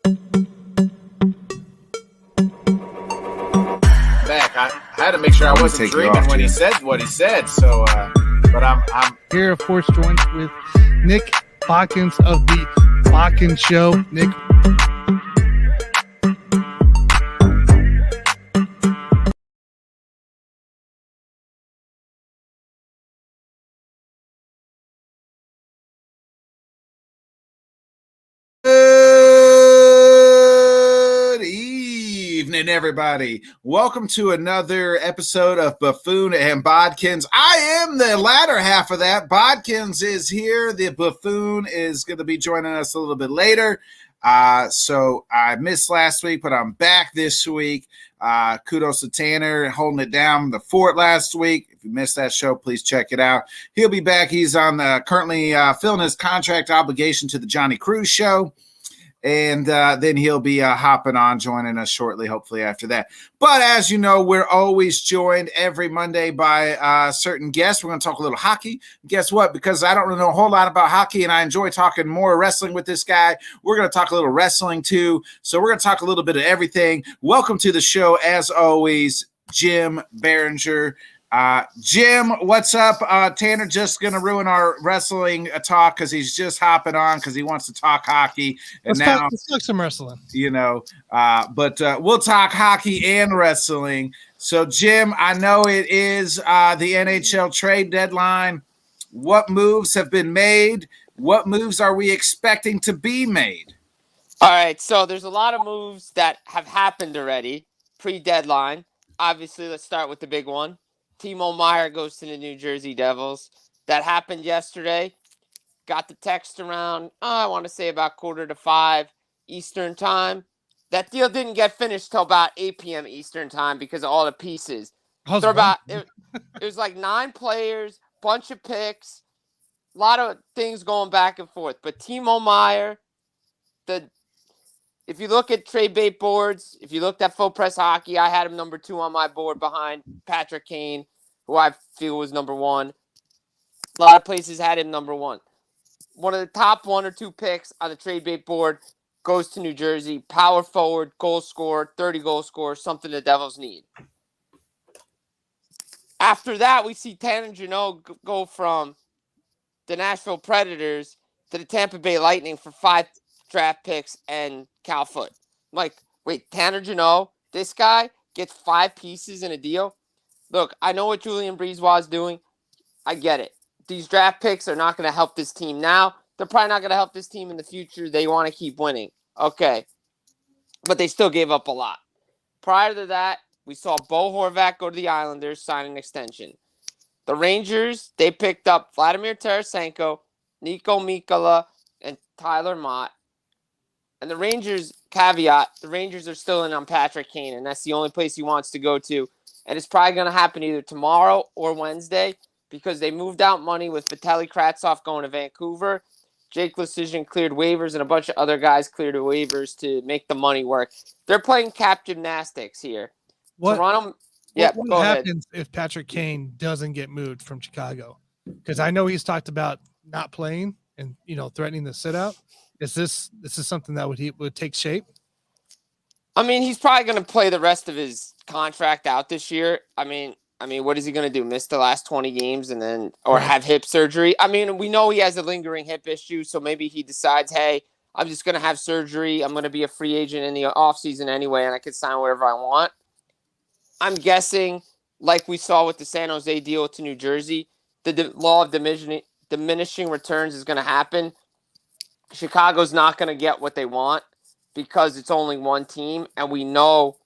Back. I had to make ssure I wasn't dreaming when he said what he said. So, but I'm here, of course, joined with Nick Bodkins of the Bodkins Show. Nick. Good evening, everybody. Welcome to another episode of Buffoon and Bodkins. I am the latter half of that. Bodkins is here. The Buffoon is going to be joining us a little bit later. So I missed last week, but I'm back this week. Kudos to Tanner holding it down the fort last week. If you missed that show, please check it out. He'll be back. He's on currently filling his contract obligation to the Johnny Cruz show. And then he'll be hopping on, joining us shortly, hopefully after that. But as you know, we're always joined every Monday by certain guests. We're going to talk a little hockey. Guess what? Because I don't really know a whole lot about hockey, and I enjoy talking more wrestling with this guy, we're going to talk a little wrestling too. So we're going to talk a little bit of everything. Welcome to the show, as always, Jim Biringer. Jim, what's up? Tanner just going to ruin our wrestling talk because he's just hopping on because he wants to talk hockey. And let's talk some wrestling. You know, but we'll talk hockey and wrestling. So, Jim, I know it is the NHL Trade Deadline. What moves have been made? What moves are we expecting to be made? All right, so there's a lot of moves that have happened already pre-deadline. Obviously, let's start with the big one. Timo Meier goes to the New Jersey Devils. That happened yesterday. Got the text around, I want to say about 4:45 Eastern time. That deal didn't get finished till about 8 p.m. Eastern time because of all the pieces. It was like 9 players, bunch of picks, a lot of things going back and forth. But Timo Meier, if you look at trade bait boards, if you looked at Full Press Hockey, I had him number 2 on my board behind Patrick Kane, who I feel was number 1. A lot of places had him number 1. One of the top 1 or 2 picks on the trade bait board goes to New Jersey. Power forward, goal scorer, 30 goal scorer, something the Devils need. After that, we see Tanner Jeannot go from the Nashville Predators to the Tampa Bay Lightning for 5 draft picks and Cal Foot. I'm like, wait, Tanner Jeannot, this guy gets 5 pieces in a deal? Look, I know what Julien Brisebois is doing. I get it. These draft picks are not going to help this team now. They're probably not going to help this team in the future. They want to keep winning. Okay. But they still gave up a lot. Prior to that, we saw Bo Horvat go to the Islanders, sign an extension. The Rangers, they picked up Vladimir Tarasenko, Nico Mikkola, and Tyler Mott. And the Rangers, caveat, the Rangers are still in on Patrick Kane, and that's the only place he wants to go to. And it's probably going to happen either tomorrow or Wednesday because they moved out money with Vitaly Kravtsov going to Vancouver. Jake Leschyshyn cleared waivers, and a bunch of other guys cleared waivers to make the money work. They're playing cap gymnastics here. What Go happens ahead. if Patrick Kane doesn't get moved from Chicago? Because I know he's talked about not playing and threatening to sit out. Is this something that would take shape? I mean, he's probably going to play the rest of his contract out this year. I mean, what is he going to do? Miss the last 20 games or have hip surgery? I mean, we know he has a lingering hip issue, so maybe he decides, hey, I'm just going to have surgery. I'm going to be a free agent in the offseason anyway, and I can sign wherever I want. I'm guessing, like we saw with the San Jose deal to New Jersey, the law of diminishing returns is going to happen. Chicago's not going to get what they want because it's only one team. And we know,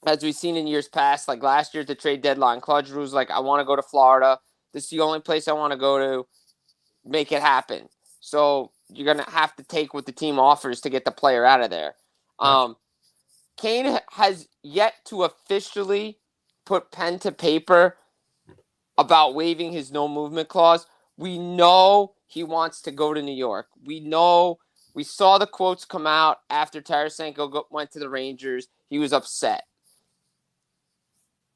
as we've seen in years past, like last year at the trade deadline, Claude Giroux's like, I want to go to Florida. This is the only place I want to go to. Make it happen. So you're going to have to take what the team offers to get the player out of there. Kane has yet to officially put pen to paper about waiving his no movement clause. We know he wants to go to New York. We saw the quotes come out after Tarasenko went to the Rangers. He was upset.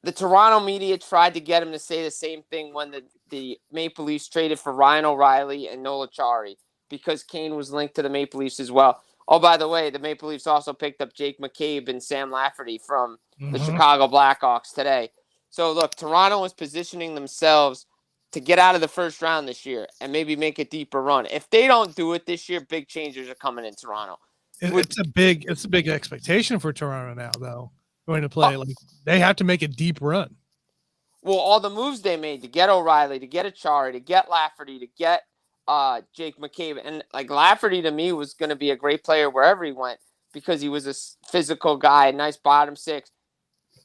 The Toronto media tried to get him to say the same thing when the Maple Leafs traded for Ryan O'Reilly and Nola Chari because Kane was linked to the Maple Leafs as well. Oh, by the way, the Maple Leafs also picked up Jake McCabe and Sam Lafferty from the Mhm. Chicago Blackhawks today. So, look, Toronto is positioning themselves to get out of the first round this year and maybe make a deeper run. If they don't do it this year, big changes are coming in Toronto. It's a big expectation for Toronto now, though. Going to play like they have to make a deep run. Well, all the moves they made to get O'Reilly, to get Achari, to get Lafferty, to get Jake McCabe, and like Lafferty to me was going to be a great player wherever he went because he was a physical guy, a nice bottom six.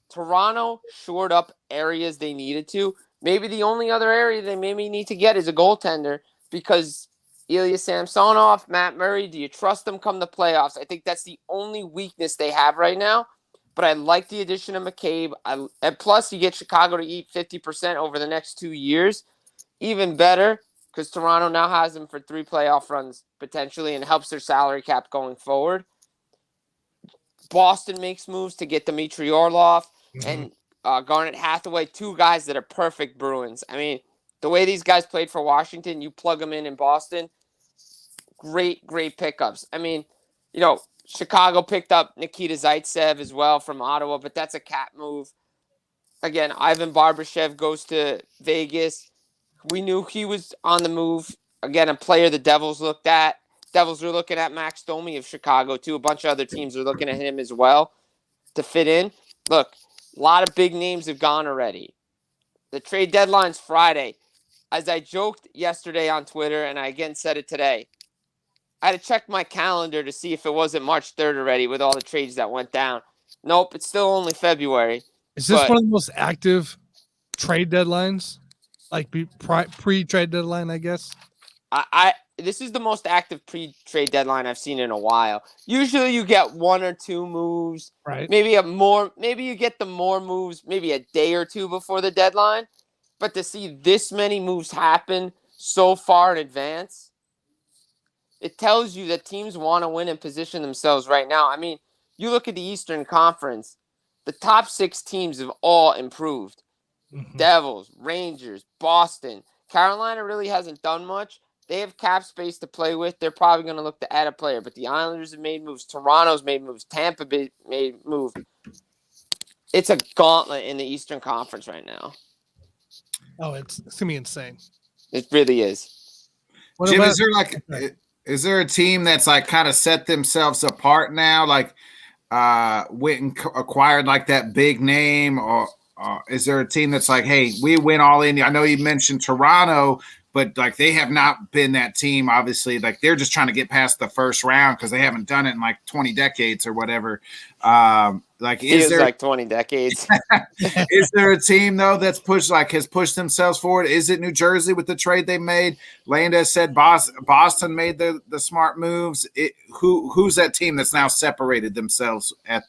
Toronto shored up areas they needed to. Maybe the only other area they maybe need to get is a goaltender because Ilya Samsonov, Matt Murray, do you trust them come the playoffs? I think that's the only weakness they have right now. But I like the addition of McCabe. And plus, you get Chicago to eat 50% over the next 2 years. Even better, because Toronto now has them for 3 playoff runs potentially and helps their salary cap going forward. Boston makes moves to get Dmitry Orlov and Garnet Hathaway, 2 guys that are perfect Bruins. I mean, the way these guys played for Washington, you plug them in Boston, great pickups. I mean, Chicago picked up Nikita Zaitsev as well from Ottawa, but that's a cap move. Again, Ivan Barbashev goes to Vegas. We knew he was on the move. Again, a player the Devils looked at. Devils are looking at Max Domi of Chicago, too. A bunch of other teams are looking at him as well to fit in. Look, a lot of big names have gone already. The trade deadline's Friday. As I joked yesterday on Twitter, and I again said it today, I had to check my calendar to see if it wasn't March 3rd already with all the trades that went down. Nope, it's still only February. Is this one of the most active trade deadlines? Like pre-trade deadline, I guess? This is the most active pre-trade deadline I've seen in a while. Usually you get 1 or 2 moves. Right. Maybe you get the more moves maybe a day or 2 before the deadline. But to see this many moves happen so far in advance, it tells you that teams want to win and position themselves right now. I mean, you look at the Eastern Conference, the top 6 teams have all improved. Mm-hmm. Devils, Rangers, Boston. Carolina really hasn't done much. They have cap space to play with. They're probably going to look to add a player. But the Islanders have made moves. Toronto's made moves. Tampa made moves. It's a gauntlet in the Eastern Conference right now. Oh, it's going to be insane. It really is. Jim, is there a team that's like kind of set themselves apart now? Like went and acquired like that big name, or is there a team that's like, hey, we went all in? I know you mentioned Toronto, but like they have not been that team. Obviously, like they're just trying to get past the first round because they haven't done it in like 20 decades or whatever. Is there like 20 decades? Is there a team though that's has pushed themselves forward? Is it New Jersey with the trade they made? Landa said Boston made the smart moves. Who's that team that's now separated themselves at?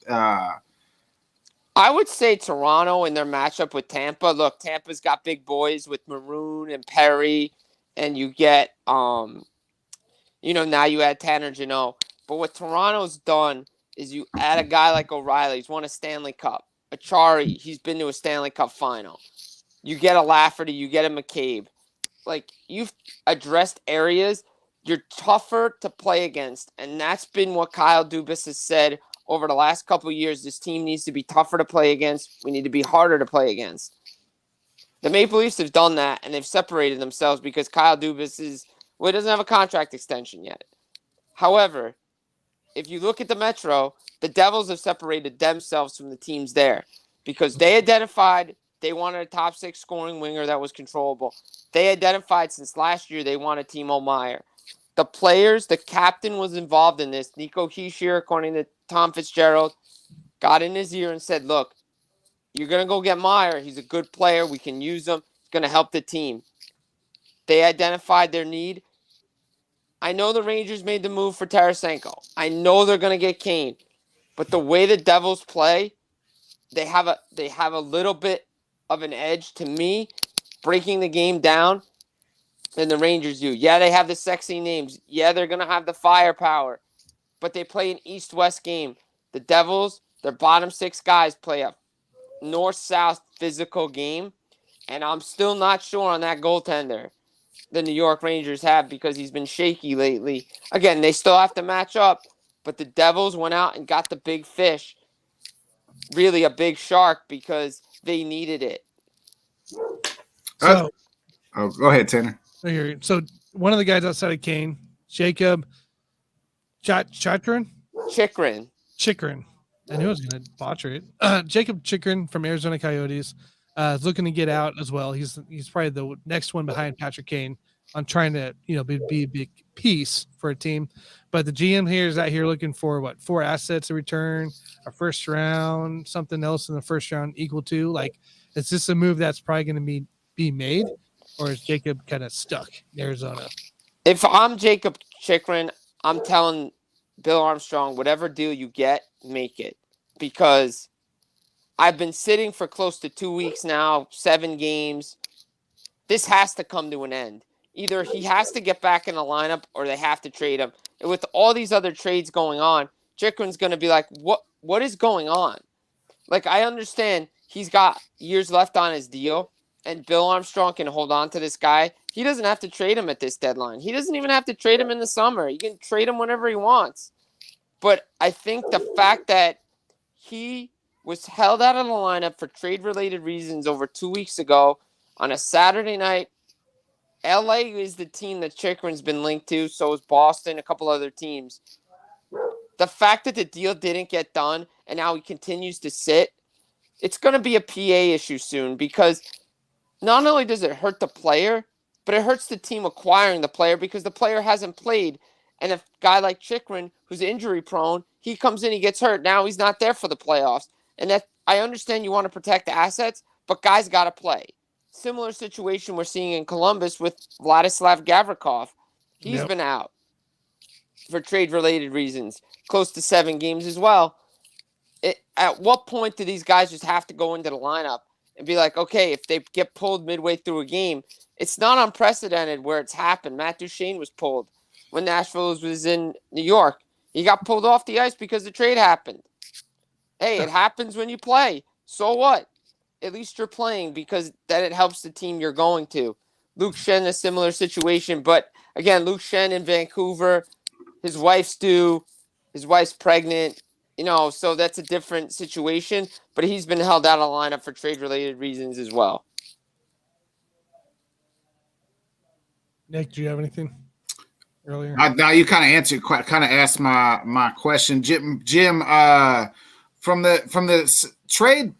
I would say Toronto in their matchup with Tampa. Look, Tampa's got big boys with Maroon and Perry, and you get now you add Tanner Jeannot. But what Toronto's done is you add a guy like O'Reilly. He's won a Stanley Cup. Achari, he's been to a Stanley Cup final. You get a Lafferty, you get a McCabe. Like, you've addressed areas you're tougher to play against, and that's been what Kyle Dubas has said over the last couple of years. This team needs to be tougher to play against. We need to be harder to play against. The Maple Leafs have done that, and they've separated themselves because Kyle Dubas he doesn't have a contract extension yet. However, if you look at the Metro, the Devils have separated themselves from the teams there because they identified they wanted a top 6 scoring winger that was controllable. They identified since last year they wanted Timo Meier. The players, the captain was involved in this. Nico Hischier, according to Tom Fitzgerald, got in his ear and said, look, you're going to go get Meier. He's a good player. We can use him. He's going to help the team. They identified their need. I know the Rangers made the move for Tarasenko. I know they're going to get Kane. But the way the Devils play, they have a little bit of an edge to me, breaking the game down, than the Rangers do. Yeah, they have the sexy names. Yeah, they're going to have the firepower. But they play an East-West game. The Devils, their bottom 6 guys play a north-south physical game. And I'm still not sure on that goaltender the New York Rangers have because he's been shaky lately. Again, they still have to match up. but the Devils went out and got the big fish, really a big shark, because they needed it. So, go ahead, Tanner. So one of the guys outside of Kane, Jacob Chikrin. I knew I was going to botcher it. Jacob Chikrin from Arizona Coyotes is looking to get out as well. He's probably the next one behind Patrick Kane on trying to be a big piece for a team. But the GM here is out here looking for 4 assets in return, a first round, something else in the first round equal to. Like, is this a move that's probably going to be made, or is Jacob kind of stuck in Arizona? If I'm Jacob Chikrin, I'm telling Bill Armstrong, whatever deal you get, make it. Because I've been sitting for close to 2 weeks now, 7 games. This has to come to an end. Either he has to get back in the lineup or they have to trade him. And with all these other trades going on, Chikrin's going to be like, what is going on? Like, I understand he's got years left on his deal, and Bill Armstrong can hold on to this guy. He doesn't have to trade him at this deadline. He doesn't even have to trade him in the summer. He can trade him whenever he wants. But I think the fact that he was held out of the lineup for trade-related reasons over 2 weeks ago on a Saturday night. LA is the team that Chikrin's been linked to, so is Boston, a couple other teams. The fact that the deal didn't get done and now he continues to sit, it's going to be a PA issue soon, because not only does it hurt the player, but it hurts the team acquiring the player because the player hasn't played. And a guy like Chikrin, who's injury prone, he comes in, he gets hurt. Now he's not there for the playoffs. And that, I understand you want to protect the assets, but guys got to play. Similar situation we're seeing in Columbus with Vladislav Gavrikov. He's been out for trade-related reasons, close to 7 games as well. At what point do these guys just have to go into the lineup and be like, okay, if they get pulled midway through a game, it's not unprecedented where it's happened. Matt Duchene was pulled when Nashville was in New York. He got pulled off the ice because the trade happened. Hey, it happens when you play. So what? At least you're playing, because then it helps the team you're going to. Luke Schenn, a similar situation. But, again, Luke Schenn in Vancouver, his wife's pregnant, so that's a different situation. But he's been held out of the lineup for trade-related reasons as well. Nick, do you have anything earlier? Now you kind of answered, kind of asked my question, Jim. From the trade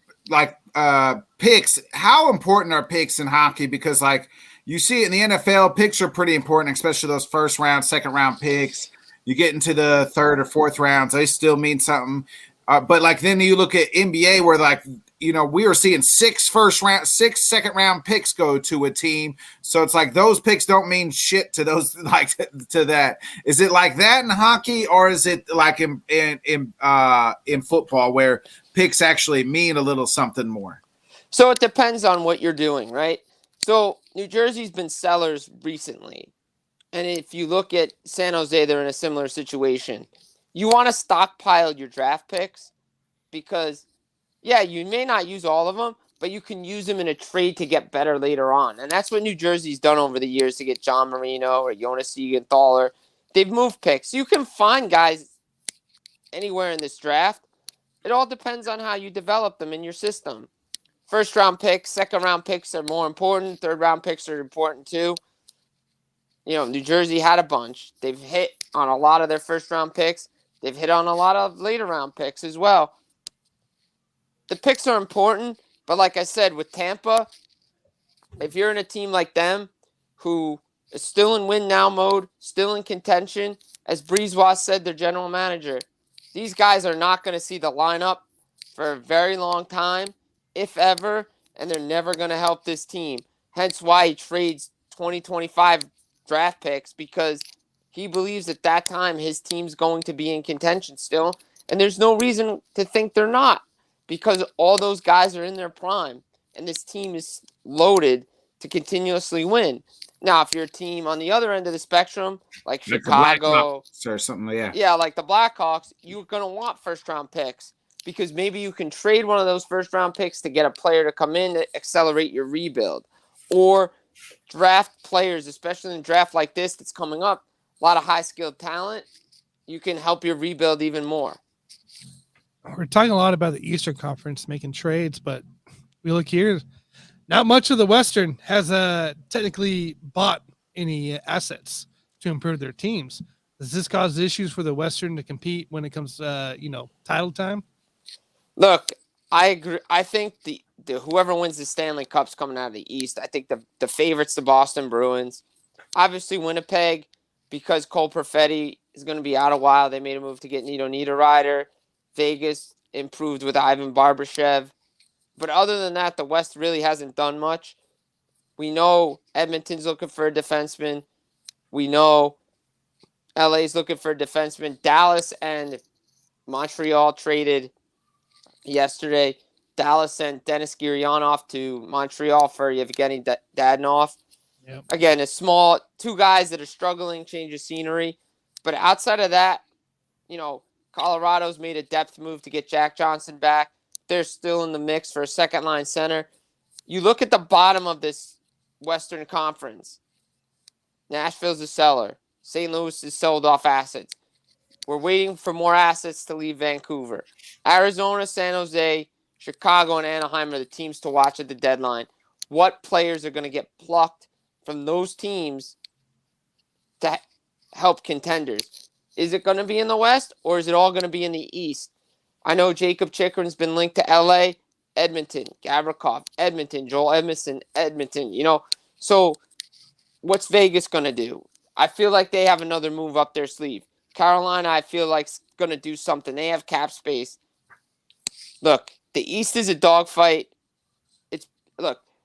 picks, how important are picks in hockey? Because you see it in the NFL, picks are pretty important, especially those first round, second round picks. You get into the third or fourth rounds, they still mean something. But then you look at NBA where we are seeing 6 second round picks go to a team. So it's like those picks don't mean shit to those to that. Is it like that in hockey, or is it like in football where picks actually mean a little something more? So it depends on what you're doing, right? So New Jersey's been sellers recently. And if you look at San Jose, they're in a similar situation. You want to stockpile your draft picks because, you may not use all of them, but you can use them in a trade to get better later on. And that's what New Jersey's done over the years to get John Marino or Jonas Siegenthaler. They've moved picks. You can find guys anywhere in this draft. It all depends on how you develop them in your system. First-round picks, second-round picks are more important. Third-round picks are important too. New Jersey had a bunch. They've hit on a lot of their first-round picks. They've hit on a lot of later-round picks as well. The picks are important, but like I said, with Tampa, if you're in a team like them who is still in win-now mode, still in contention, as Brisebois said, their general manager, these guys are not going to see the lineup for a very long time, if ever, and they're never going to help this team. Hence why he trades 2025 draft picks, because he believes at that time his team's going to be in contention still, and there's no reason to think they're not, because all those guys are in their prime, and this team is loaded to continuously win. Now, if you're a team on the other end of the spectrum, like Chicago or something, like the Blackhawks, you're going to want first-round picks, because maybe you can trade one of those first-round picks to get a player to come in to accelerate your rebuild, or draft players, especially in a draft like this that's coming up, a lot of high-skilled talent. you can help your rebuild even more. We're talking a lot about the Eastern Conference making trades, but we look here, not much of the Western has technically bought any assets to improve their teams. Does this cause issues for the Western to compete when it comes, title time? Look, I agree. I think the whoever wins the Stanley Cup's coming out of the East. I think the favorites, the Boston Bruins. Obviously, Winnipeg, because Cole Perfetti is going to be out a while. They made a move to get Nito Niederreiter. Vegas improved with Ivan Barbashev. But other than that, the West really hasn't done much. We know Edmonton's looking for a defenseman. We know LA's looking for a defenseman. Dallas and Montreal traded yesterday. Dallas sent Dennis Gurianov to Montreal for Yevgeny Dadonov. Yep. Again, a small two guys that are struggling, change of scenery. But outside of that, Colorado's made a depth move to get Jack Johnson back. They're still in the mix for a second-line center. You look at the bottom of this Western Conference. Nashville's a seller. St. Louis has sold off assets. We're waiting for more assets to leave Vancouver. Arizona, San Jose, Chicago, and Anaheim are the teams to watch at the deadline. What players are going to get plucked from those teams to help contenders? Is it going to be in the West, or is it all going to be in the East? I know Jacob Chikrin's been linked to LA, Edmonton, Gavrikov, Edmonton, Joel Edmondson, Edmonton. So what's Vegas going to do? I feel like they have another move up their sleeve. Carolina, I feel like, is going to do something. They have cap space. Look, the East is a dogfight.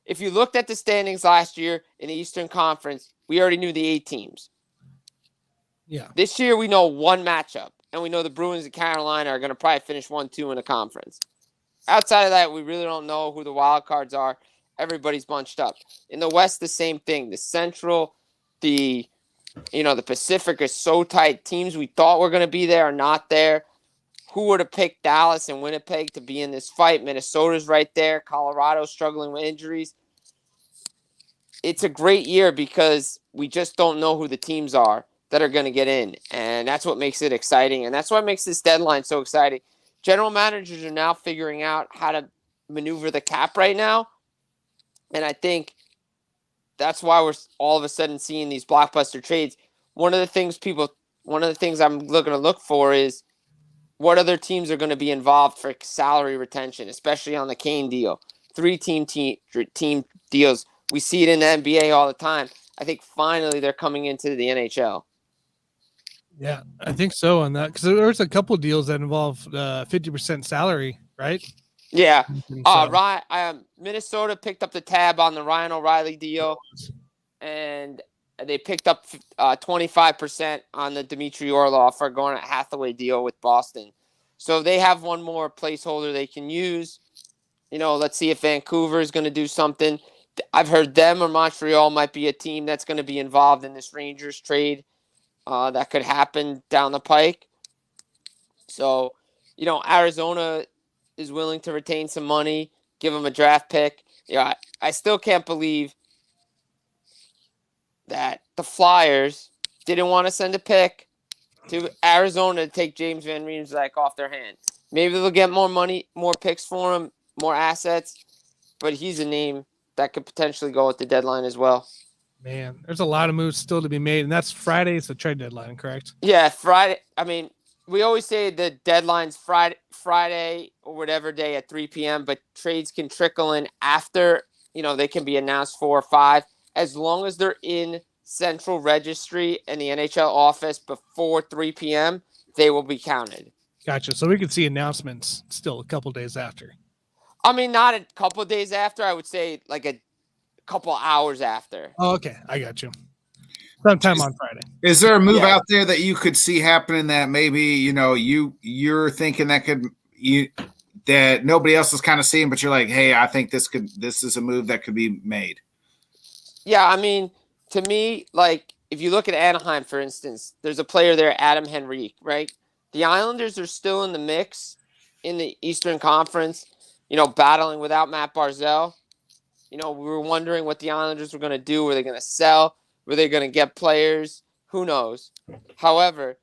If you looked at the standings last year in the Eastern Conference, we already knew the 8 teams. Yeah. This year, we know one matchup, and we know the Bruins and Carolina are going to probably finish 1-2 in the conference. Outside of that, we really don't know who the wild cards are. Everybody's bunched up. In the West, the same thing. The Central, the Pacific is so tight. Teams we thought were going to be there are not there. Who would have picked Dallas and Winnipeg to be in this fight? Minnesota's right there. Colorado's struggling with injuries. It's a great year because we just don't know who the teams are that are going to get in. And that's what makes it exciting. And that's what makes this deadline so exciting. General managers are now figuring out how to maneuver the cap right now. And I think that's why we're all of a sudden seeing these blockbuster trades. One of the things I'm looking to look for is what other teams are going to be involved for salary retention, especially on the Kane deal. 3-team deals. We see it in the NBA all the time. I think finally they're coming into the NHL. Yeah, I think so on that because there's a couple deals that involve 50% salary, right? Yeah. So, Minnesota picked up the tab on the Ryan O'Reilly deal, and they picked up 25% on the Dmitry Orlov for going at Hathaway deal with Boston. So they have one more placeholder they can use. Let's see if Vancouver is going to do something. I've heard them or Montreal might be a team that's going to be involved in this Rangers trade. That could happen down the pike. So, Arizona is willing to retain some money, give them a draft pick. I still can't believe that the Flyers didn't want to send a pick to Arizona to take James Van Riemsdyk off their hand. Maybe they'll get more money, more picks for him, more assets, but he's a name that could potentially go at the deadline as well. Man, there's a lot of moves still to be made, and that's Friday's the trade deadline, correct? Yeah, Friday. I mean, we always say the deadline's Friday or whatever day at 3 p.m., but trades can trickle in after, they can be announced 4 or 5. As long as they're in central registry and the NHL office before 3 p.m., they will be counted. Gotcha. So we could see announcements still a couple days after. I mean, not a couple of days after. I would say like a couple hours after. Oh, okay. I got you. Sometime on Friday. Is there a move out there that you could see happening that maybe, you're thinking that nobody else is kind of seeing, but you're like, hey, I think this is a move that could be made? Yeah, I mean, to me, like if you look at Anaheim, for instance, there's a player there, Adam Henrique, right? The Islanders are still in the mix in the Eastern Conference, battling without Matt Barzal. We were wondering what the Islanders were going to do. Were they going to sell? Were they going to get players? Who knows? However,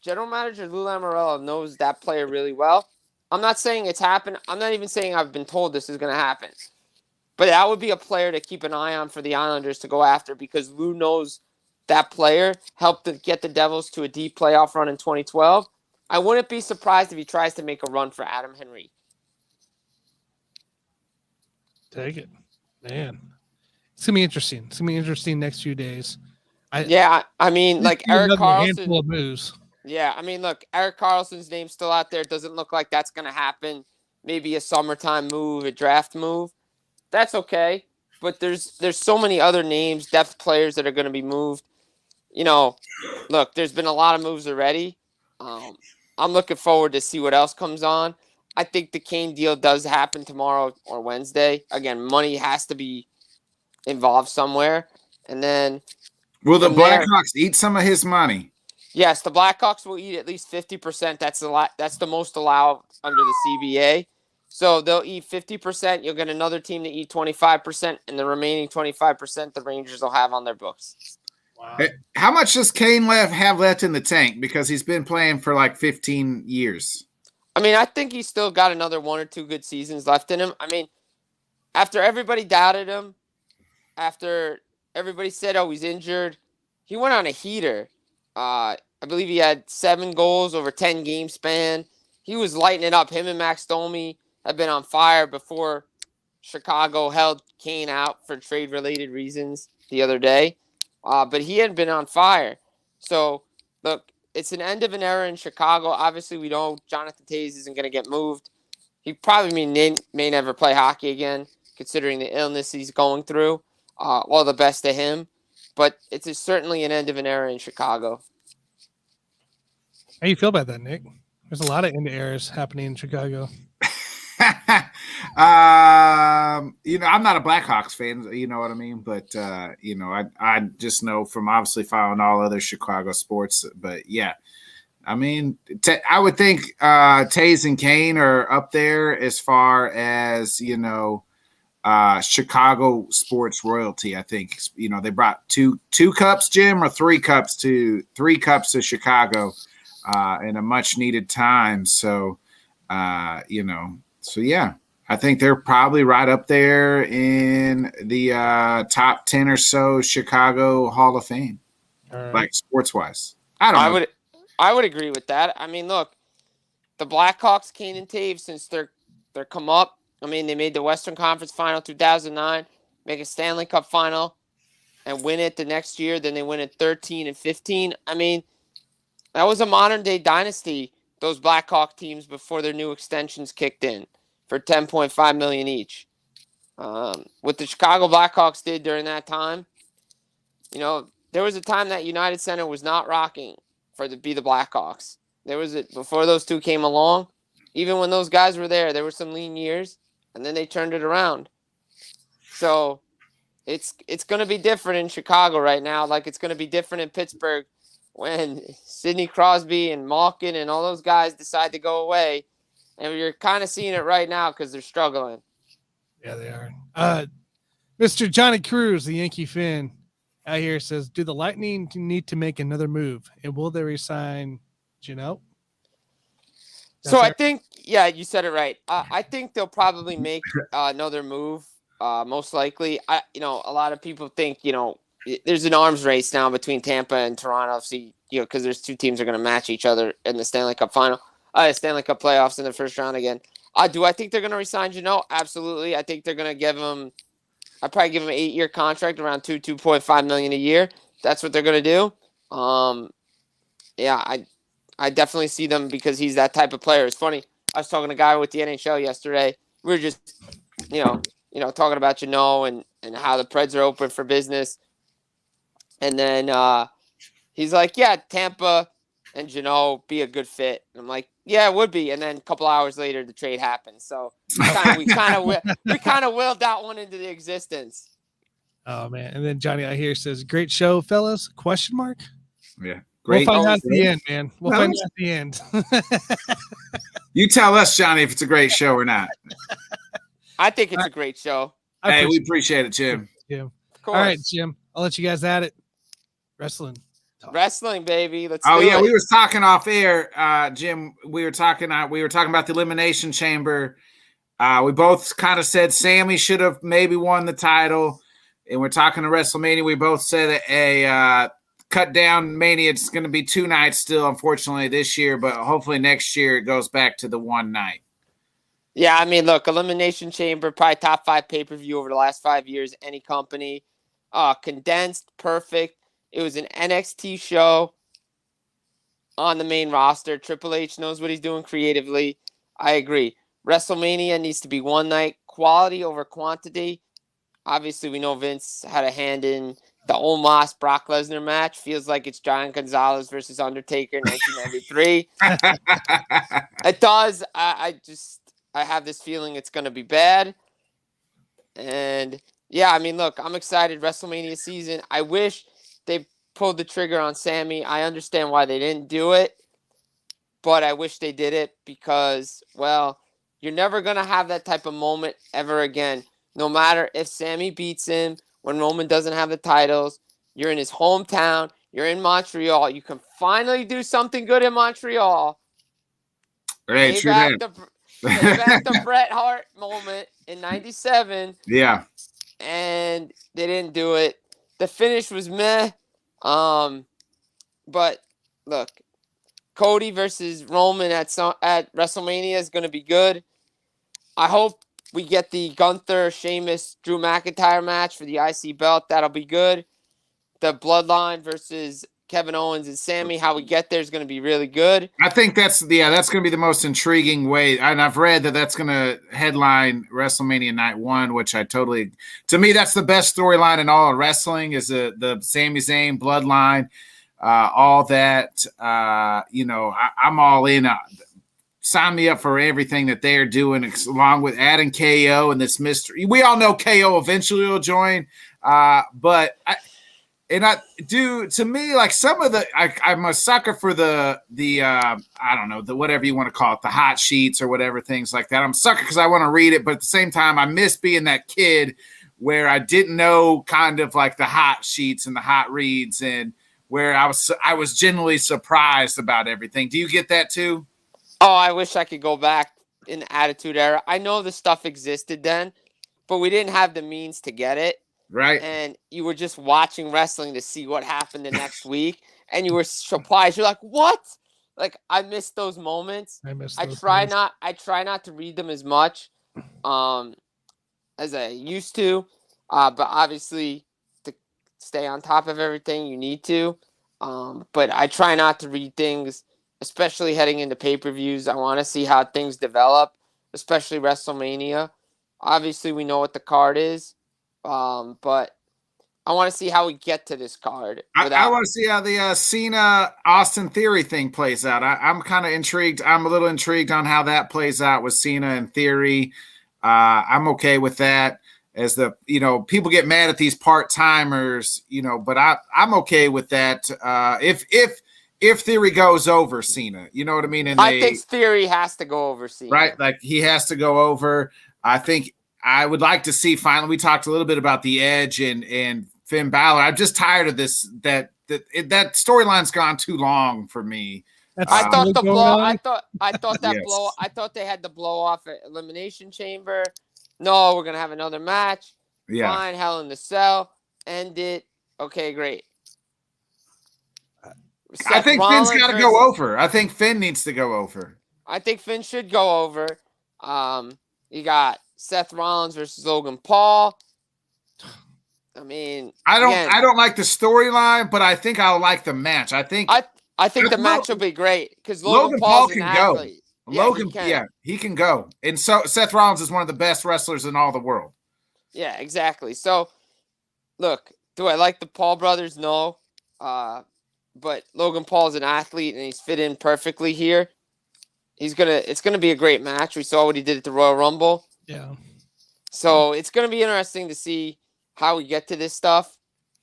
General Manager Lou Lamoriello knows that player really well. I'm not saying it's happened. I'm not even saying I've been told this is going to happen. But that would be a player to keep an eye on for the Islanders to go after because Lou knows that player helped to get the Devils to a deep playoff run in 2012. I wouldn't be surprised if he tries to make a run for Adam Henry. Take it, man. It's gonna be interesting. It's gonna be interesting next few days. I mean, like Eric Carlson. Handful of moves. Yeah, I mean, look, Eric Carlson's name's still out there. It doesn't look like that's gonna happen. Maybe a summertime move, a draft move. That's okay. But there's so many other names, depth players that are gonna be moved. You know, look, there's been a lot of moves already. I'm looking forward to see what else comes on. I think the Kane deal does happen tomorrow or Wednesday. Again, money has to be involved somewhere. And then will the Blackhawks eat some of his money? Yes, the Blackhawks will eat at least 50%. That's the most allowed under the CBA. So they'll eat 50%. You'll get another team to eat 25%, and the remaining 25% the Rangers will have on their books. Wow. How much does Kane have left in the tank? Because he's been playing for like 15 years. I mean, I think he's still got another 1 or 2 good seasons left in him. I mean, after everybody doubted him, after everybody said, oh, he's injured, he went on a heater. I believe he had 7 goals over 10 game span. He was lighting it up. Him and Max Domi had been on fire before Chicago held Kane out for trade-related reasons the other day. But he had been on fire. So, look, it's an end of an era in Chicago. Obviously, we know Jonathan Toews isn't going to get moved. He probably may never play hockey again, considering the illness he's going through. All the best to him. But it's certainly an end of an era in Chicago. How do you feel about that, Nick? There's a lot of end eras happening in Chicago. I'm not a Blackhawks fan, you know what I mean? But, I just know from obviously following all other Chicago sports. But, yeah, I mean, I would think Toews and Kane are up there as far as, Chicago sports royalty. I think, they brought two cups, Jim, or 3 cups to Chicago in a much needed time. So, so yeah, I think they're probably right up there in the top 10 or so Chicago Hall of Fame, like sports wise. I would agree with that. I mean, look, the Blackhawks, Kane and Toews, since they're come up. I mean, they made the Western Conference Final 2009, make a Stanley Cup Final, and win it the next year. Then they win it 13 and 15. I mean, that was a modern-day dynasty, those Blackhawk teams, before their new extensions kicked in for $10.5 million each. What the Chicago Blackhawks did during that time, there was a time that United Center was not rocking to be the Blackhawks. Before those two came along, even when those guys were there were some lean years, and then they turned it around. So it's going to be different in Chicago right now, like it's going to be different in Pittsburgh when Sidney Crosby and Malkin and all those guys decide to go away. And you're kind of seeing it right now because they're struggling. Yeah, they are. Mr. Johnny Cruz, the Yankee fan, out here says, do the Lightning need to make another move? And will they resign Jeannot? So I think, yeah, you said it right. I think they'll probably make another move, most likely. A lot of people think, there's an arms race now between Tampa and Toronto. So, because there's 2 teams that are going to match each other in the Stanley Cup final, Stanley Cup playoffs in the first round again. Do I think they're going to resign Jeannot? Absolutely. I think they're going to give him, I'd probably give him an 8-year contract, around $2.5 million a year. That's what they're going to do. I definitely see them because he's that type of player. It's funny. I was talking to a guy with the NHL yesterday. We were just, talking about Jeannot and how the Preds are open for business. And then he's like, yeah, Tampa and Jeannot be a good fit. And I'm like, yeah, it would be. And then a couple hours later, the trade happened. So we kind of willed that one into the existence. Oh, man. And then Johnny out here says, great show, fellas? ? Yeah. Great. We'll find out at the end, man. We'll find out at the end. You tell us, Johnny, if it's a great show or not. I think it's a great show. We appreciate it, Jim. All right, Jim. I'll let you guys at it. Wrestling talk. Wrestling, baby. Let's Oh do yeah, it. we was talking off air, Jim. We were talking about the Elimination Chamber. We both kind of said Sammy should have maybe won the title, and we're talking to WrestleMania. We both said a cut down Mania. It's going to be 2 nights still, unfortunately, this year, but hopefully next year it goes back to the 1 night. Yeah, I mean, look, Elimination Chamber, probably top 5 pay-per-view over the last 5 years, any company. Condensed, perfect. It was an NXT show on the main roster. Triple H knows what he's doing creatively. I agree. WrestleMania needs to be 1 night. Quality over quantity. Obviously, we know Vince had a hand in the Omos Brock Lesnar match. Feels like it's Giant Gonzalez versus Undertaker in 1993. It does. I have this feeling it's going to be bad. And yeah, I mean, look, I'm excited. WrestleMania season. I wish they pulled the trigger on Sammy. I understand why they didn't do it, but I wish they did it because, well, you're never going to have that type of moment ever again. No matter if Sammy beats him when Roman doesn't have the titles, you're in his hometown, you're in Montreal. You can finally do something good in Montreal. Right, Pay back the Bret Hart moment in 97. Yeah. And they didn't do it. The finish was meh. But look, Cody versus Roman at WrestleMania is going to be good. I hope we get the Gunther, Sheamus, Drew McIntyre match for the IC belt. That'll be good. The Bloodline versus Kevin Owens and Sammy, how we get there is going to be really good. I think that's going to be the most intriguing way. And I've read that that's going to headline WrestleMania Night 1, which to me, that's the best storyline in all of wrestling is the Sami Zayn Bloodline, all that. I'm all in. Sign me up for everything that they're doing, along with adding KO and this mystery. We all know KO eventually will join, but to me, like some of I'm a sucker for the I don't know, the whatever you want to call it, the hot sheets or whatever, things like that. I'm a sucker because I want to read it, but at the same time, I miss being that kid where I didn't know kind of like the hot sheets and the hot reads, and where I was genuinely surprised about everything. Do you get that too? Oh, I wish I could go back in the Attitude Era. I know the stuff existed then, but we didn't have the means to get it. Right. And you were just watching wrestling to see what happened the next week. And you were surprised. You're like, what? Like, I miss those moments. I try not to read them as much as I used to. But obviously, to stay on top of everything, you need to. But I try not to read things, especially heading into pay-per-views. I want to see how things develop, especially WrestleMania. Obviously, we know what the card is. But I want to see how we get to this card. I want to see how the Cena Austin Theory thing plays out. I'm kind of intrigued. I'm a little intrigued on how that plays out with Cena and Theory. I'm okay with that. As people get mad at these part timers, but I'm okay with that. If Theory goes over Cena, you know what I mean? And I think Theory has to go over Cena. Right, like he has to go over. I think I would like to see finally. We talked a little bit about the Edge and Finn Balor. I'm just tired of this. That storyline's gone too long for me. I thought the blow. I thought that Yes. blow. I thought they had the blow off at Elimination Chamber. No, we're gonna have another match. Yeah. Fine, Hell in the Cell. End it. Okay, great. I think Finn's got to go over. I think Finn needs to go over. I think Finn should go over. You got Seth Rollins versus Logan Paul. I mean, I don't like the storyline, but I think I'll like the match. I think the match will be great because Logan Paul can go. Yeah, he can go. And so Seth Rollins is one of the best wrestlers in all the world. Yeah, exactly. So, look, do I like the Paul brothers? No. But Logan Paul's an athlete and he's fit in perfectly here. It's gonna be a great match. We saw what he did at the Royal Rumble. Yeah. So it's gonna be interesting to see how we get to this stuff.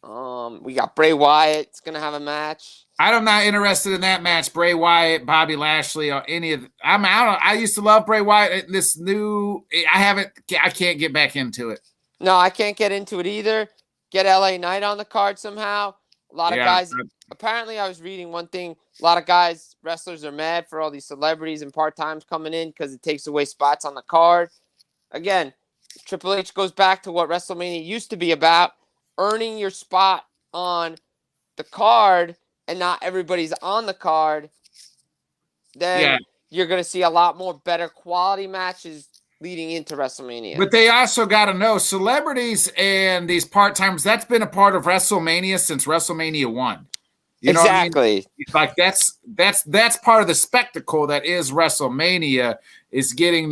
We got Bray Wyatt. It's gonna have a match. I'm not interested in that match. Bray Wyatt, Bobby Lashley, or any of. I used to love Bray Wyatt. I can't get back into it. No, I can't get into it either. Get LA Knight on the card somehow. A lot of guys. apparently I was reading one thing. A lot of guys, wrestlers, are mad for all these celebrities and part-times coming in because it takes away spots on the card. Again, Triple H goes back to what WrestleMania used to be about, earning your spot on the card, and not everybody's on the card. Then you're going to see a lot more better quality matches leading into WrestleMania. But they also got to know celebrities and these part-timers, that's been a part of WrestleMania since WrestleMania 1. You know exactly. What I mean? Like that's part of the spectacle that is WrestleMania, is getting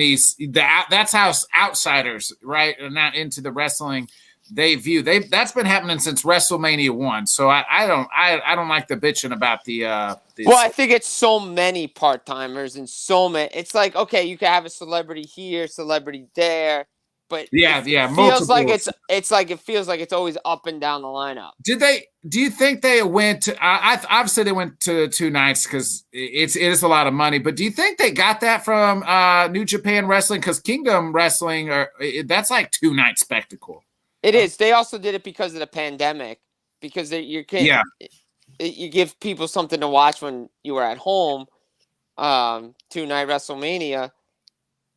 that's how outsiders, right, are not into the wrestling that's been happening since WrestleMania 1. So I don't like the bitching about the well, I think it's so many part-timers and so many. It's like, okay, you can have a celebrity here, celebrity there, but it feels like it feels like it's always up and down the lineup. Do you think they went to obviously they went to 2 nights because it is a lot of money, but do you think they got that from New Japan Wrestling? Because Kingdom Wrestling that's like 2-night spectacle. It is. They also did it because of the pandemic, because you give people something to watch when you were at home. 2-night WrestleMania,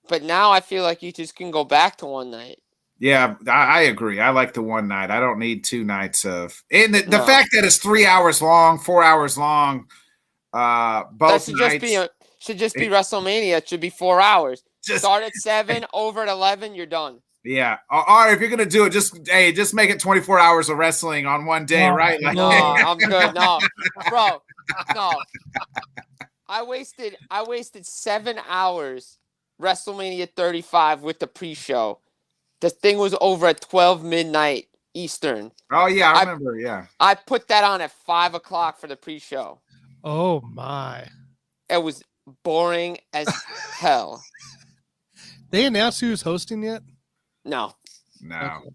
but now I feel like you just can go back to 1 night. Yeah, I agree. I like the 1 night. I don't need 2 nights of. And the fact that it's 3 hours long, 4 hours long, both nights should just be WrestleMania. It should be 4 hours. Start at 7, over at 11. You're done. Yeah. Or if you're gonna do it, just make it 24 hours of wrestling on one day, right? Like, no, I'm good. No, bro. No. I wasted 7 hours WrestleMania 35 with the pre-show. The thing was over at 12 midnight Eastern. Oh yeah, I remember. Yeah. I put that on at 5 o'clock for the pre-show. Oh my. It was boring as hell. They announced who's hosting yet? No. Okay.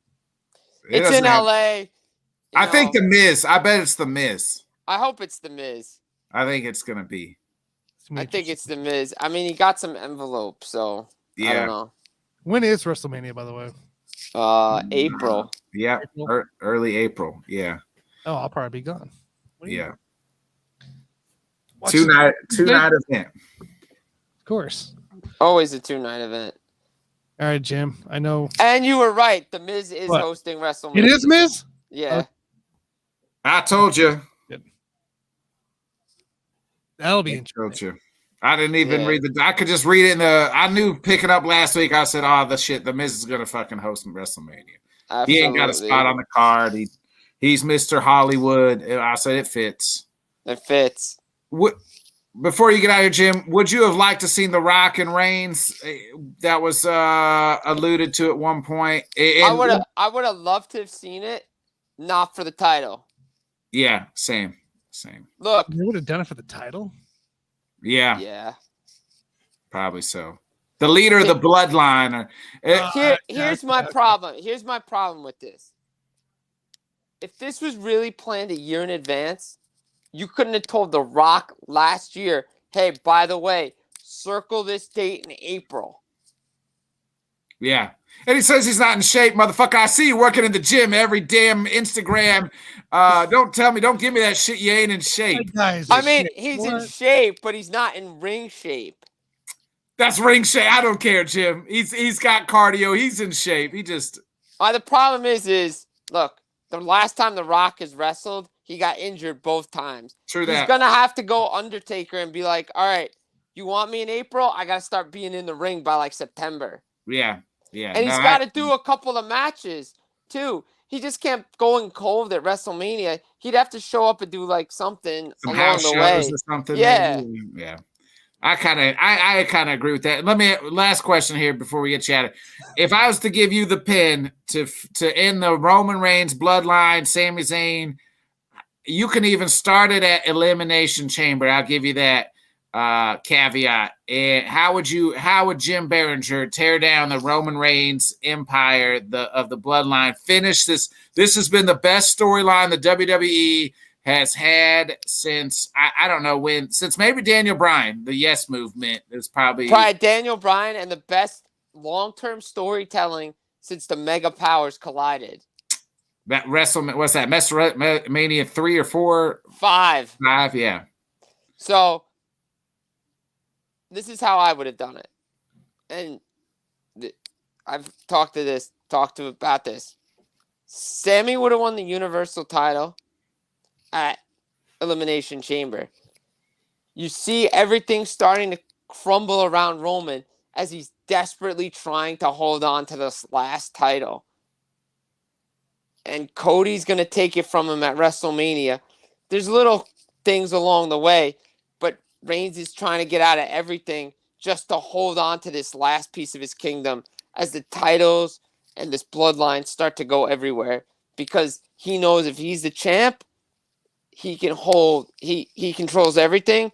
It's in LA. I think The Miz. I bet it's The Miz. I hope it's The Miz. I think it's going to be. I think it's The Miz. I mean, he got some envelope, so I don't know. When is WrestleMania, by the way? April. Yeah, early April. Yeah. Oh, I'll probably be gone. Yeah. Two-night event. Of course. Always a 2-night event. All right, Jim. I know. And you were right. The Miz is hosting WrestleMania. It is Miz? Yeah. I told you. Yep. That'll be interesting. I didn't even read I could just read it I knew picking up last week. I said, the Miz is going to fucking host WrestleMania. Absolutely. He ain't got a spot on the card. He's Mr. Hollywood. I said it fits. It fits. Before you get out of here, Jim, would you have liked to seen The Rock and Reigns? That was alluded to at one point. I would have loved to have seen it, not for the title. Yeah, same. Look, they would have done it for the title. Yeah. Yeah. Probably so. The leader of the bloodline. Here's my problem. Here's my problem with this. If this was really planned a year in advance, you couldn't have told The Rock last year, hey, by the way, circle this date in April. Yeah. And he says he's not in shape, motherfucker. I see you working in the gym every damn Instagram. Don't give me that shit. You ain't in shape. He's in shape, but he's not in ring shape. That's ring shape. I don't care, Jim. He's got cardio. He's in shape. He just. The problem is look, the last time The Rock has wrestled, he got injured both times. True that. He's going to have to go Undertaker and be like, all right, you want me in April? I got to start being in the ring by like September. Yeah. Yeah. And he's got to do a couple of matches too. He just can't go in cold at WrestleMania. He'd have to show up and do like something along the way. Or something. Yeah. Maybe. Yeah. I kind of agree with that. Last question here before we get you out of. If I was to give you the pin to end the Roman Reigns bloodline, Sami Zayn, you can even start it at Elimination Chamber. I'll give you that caveat. And how would Jim Biringer tear down the Roman Reigns empire of the bloodline? Finish this. This has been the best storyline the WWE has had since I don't know when, since maybe Daniel Bryan. The Yes Movement is probably Daniel Bryan, and the best long-term storytelling since the mega powers collided. That what's that? WrestleMania 3 or 4? 5. 5, yeah. So this is how I would have done it. And I've talked about this. Sammy would have won the Universal title at Elimination Chamber. You see everything starting to crumble around Roman as he's desperately trying to hold on to this last title. And Cody's going to take it from him at WrestleMania. There's little things along the way, but Reigns is trying to get out of everything just to hold on to this last piece of his kingdom as the titles and this bloodline start to go everywhere, because he knows if he's the champ, he controls everything.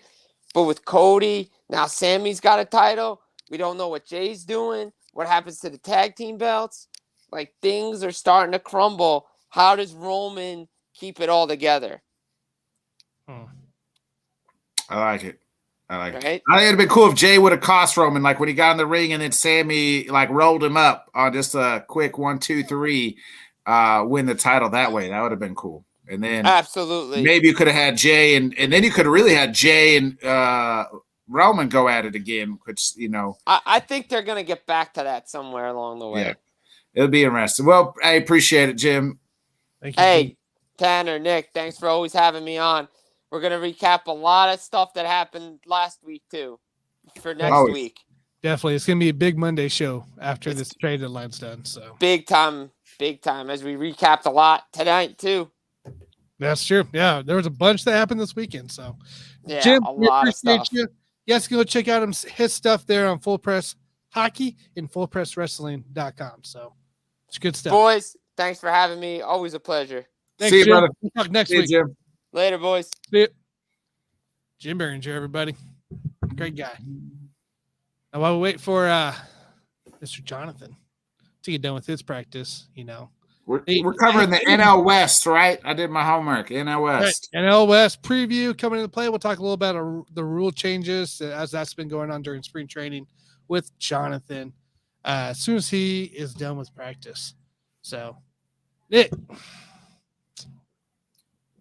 But with Cody, now Sammy's got a title. We don't know what Jay's doing. What happens to the tag team belts? Like, things are starting to crumble. How does Roman keep it all together? I like it. Right? I think it'd been cool if Jay would have cost Roman, like when he got in the ring and then Sammy like rolled him up on just a quick 1, 2, 3, win the title that way. That would have been cool. And then absolutely, maybe you could have had Jay and then you could have really had Jay and Roman go at it again, which, you know. I think they're going to get back to that somewhere along the way. Yeah, it'll be interesting. Well, I appreciate it, Jim. Thank you. Hey, Tanner, Nick, thanks for always having me on. We're going to recap a lot of stuff that happened last week, too, for next week. Definitely. It's going to be a big Monday show after this trade deadline's done. So big time, as we recapped a lot tonight, too. That's true. Yeah, there was a bunch that happened this weekend. So, yeah, Jim, a lot of stuff. You. Yes, go check out his stuff there on Full Press Hockey and FullPressWrestling.com. So, it's good stuff. Boys, thanks for having me. Always a pleasure. Thanks, See you, Jim. brother. We'll talk next See you, week. Jim. Later, boys. See you. Jim Biringer, everybody. Great guy. Now, while we wait for Mr. Jonathan to get done with his practice, you know. We're covering the NL West, right? I did my homework. NL West. Right. NL West preview coming into play. We'll talk a little about the rule changes as that's been going on during spring training with Jonathan as soon as he is done with practice. So, Nick.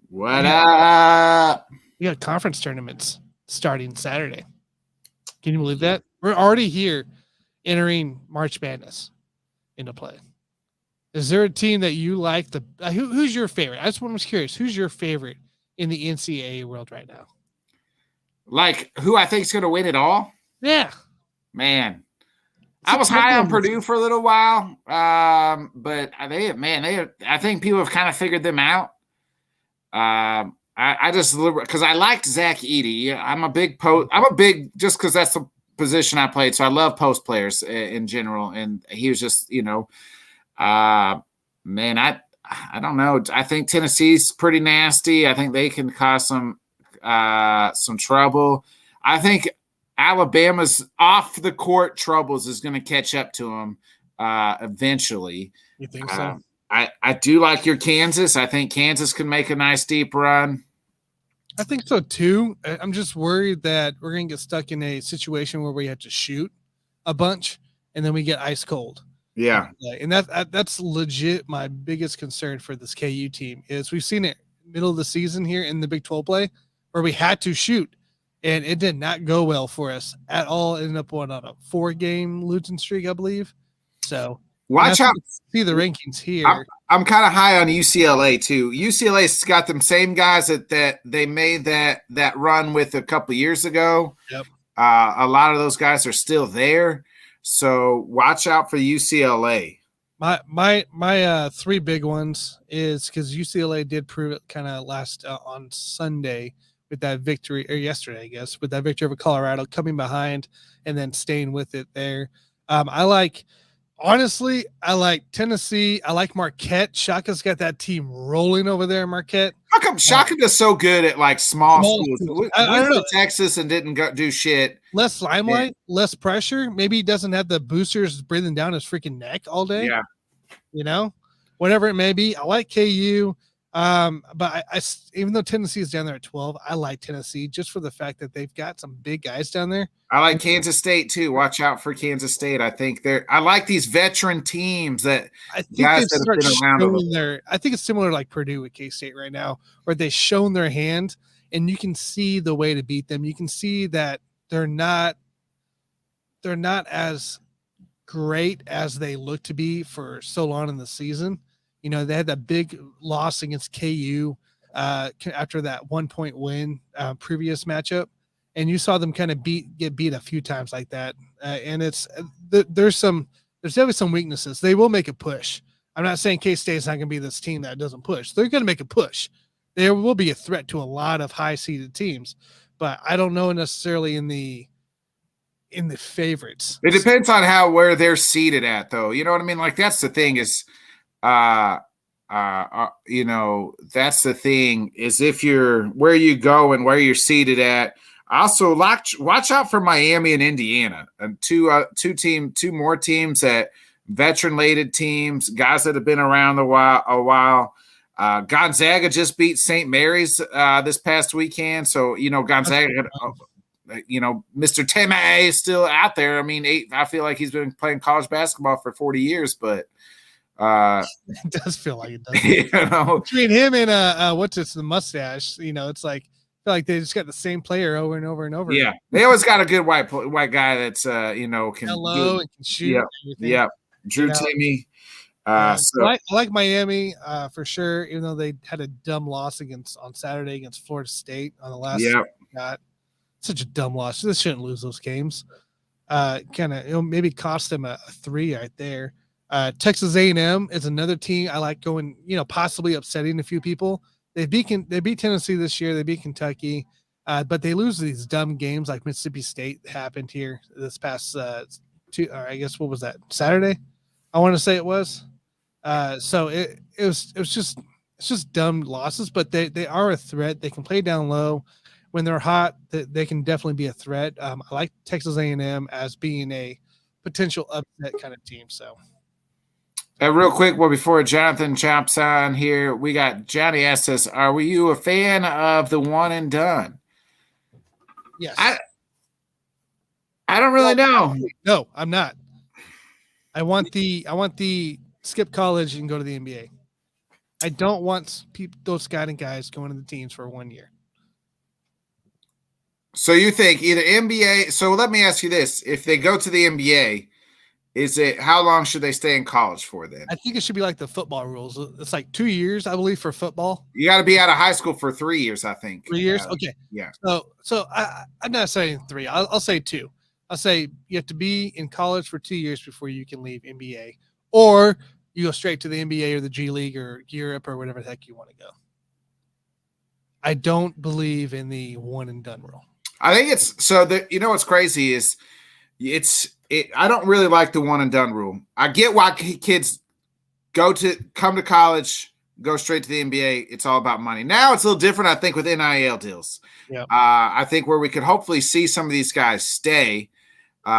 What up? We got conference tournaments starting Saturday. Can you believe that? We're already here entering March Madness into play. Is there a team that you like? Who's your favorite? I just was curious. Who's your favorite in the NCAA world right now? Like, who I think is going to win it all? Yeah. Man. I was high on Purdue for a little while, but I think people have kind of figured them out. I just, because I liked Zach Edey. I'm a big just because that's the position I played. So I love post players in general. And he was just, you know, I don't know. I think Tennessee's pretty nasty. I think they can cause some trouble. I think Alabama's off the court troubles is going to catch up to them eventually. You think so? I do like your Kansas. I think Kansas can make a nice deep run. I think so too. I'm just worried that we're going to get stuck in a situation where we have to shoot a bunch and then we get ice cold. Yeah. And that's legit. My biggest concern for this KU team is we've seen it middle of the season here in the Big 12 play where we had to shoot and it did not go well for us at all. It ended up on a 4-game losing streak, I believe. So watch out. See the rankings here. I'm kind of high on UCLA too. UCLA's got them same guys that they made that run with a couple years ago. Yep. A lot of those guys are still there. So watch out for UCLA. My 3 big ones is because UCLA did prove it kind of last on Sunday with that victory, or yesterday, I guess, with that victory over Colorado, coming behind and then staying with it there. I like Tennessee. I like Marquette. Shaka's got that team rolling over there, Marquette. How come Shaka is so good at like small schools? I don't know. Texas and didn't do shit. Less limelight, less pressure. Maybe he doesn't have the boosters breathing down his freaking neck all day. Yeah. You know, whatever it may be. I like KU. But even though Tennessee is down there at 12, I like Tennessee just for the fact that they've got some big guys down there. I like Kansas State too. Watch out for Kansas State. I think I like these veteran teams that I think guys they've that have been started around. showing I think it's similar to like Purdue with K-State right now, where they've shown their hand and you can see the way to beat them. You can see that they're not as great as they look to be for so long in the season. You know, they had that big loss against KU after that 1-point win previous matchup, and you saw them kind of get beat a few times like that. And there's definitely some weaknesses. They will make a push. I'm not saying K-State is not going to be this team that doesn't push. They're going to make a push. There will be a threat to a lot of high-seeded teams, but I don't know necessarily in the favorites. It depends on where they're seated at, though. You know what I mean? Like that's the thing is, you know, that's the thing is if you're where you go and where you're seated at. Also, watch out for Miami and Indiana, and two more teams that veteran-laden teams, guys that have been around a while. Gonzaga just beat St. Mary's this past weekend, so you know Gonzaga. You know, Mr. Teme is still out there. I mean, I feel like he's been playing college basketball for 40 years, but it does feel like it does. You know, between him and what's the mustache, you know, it's like I feel like they just got the same player over and over and over. Yeah, they always got a good white guy that's you know can and can shoot. Yeah, Drew Timmy. So I like Miami for sure, even though they had a dumb loss on Saturday against Florida State on the last. Got such a dumb loss. They shouldn't lose those games. Kind of maybe cost them a 3 right there. Texas A&M is another team I like going. You know, possibly upsetting a few people. They beat Tennessee this year. They beat Kentucky, but they lose these dumb games like Mississippi State happened here this past I guess what was that, Saturday? I want to say it was. So it was just dumb losses, but they are a threat. They can play down low. When they're hot, they can definitely be a threat. I like Texas A&M as being a potential upset kind of team. So. Real quick, before Jonathan chops on here, we got Johnny asks us, "Are you a fan of the one and done?" Yes. I don't really know. No, I'm not. I want the skip college and go to the NBA. I don't want those scouting guys going to the teams for 1 year. So you think either NBA? So let me ask you this: if they go to the NBA, how long should they stay in college for then? I think it should be like the football rules. It's like 2 years, I believe, for football. You got to be out of high school for 3 years, I think. 3 years? Okay. Yeah. So I'm not saying 3. I'll say 2. I'll say you have to be in college for 2 years before you can leave NBA, or you go straight to the NBA or the G League or Europe or whatever the heck you want to go. I don't believe in the one and done rule. I think you know what's crazy is I don't really like the one and done rule. I get why kids come to college, go straight to the NBA. It's all about money. Now it's a little different, I think, with NIL deals. Yeah. I think where we could hopefully see some of these guys stay. We've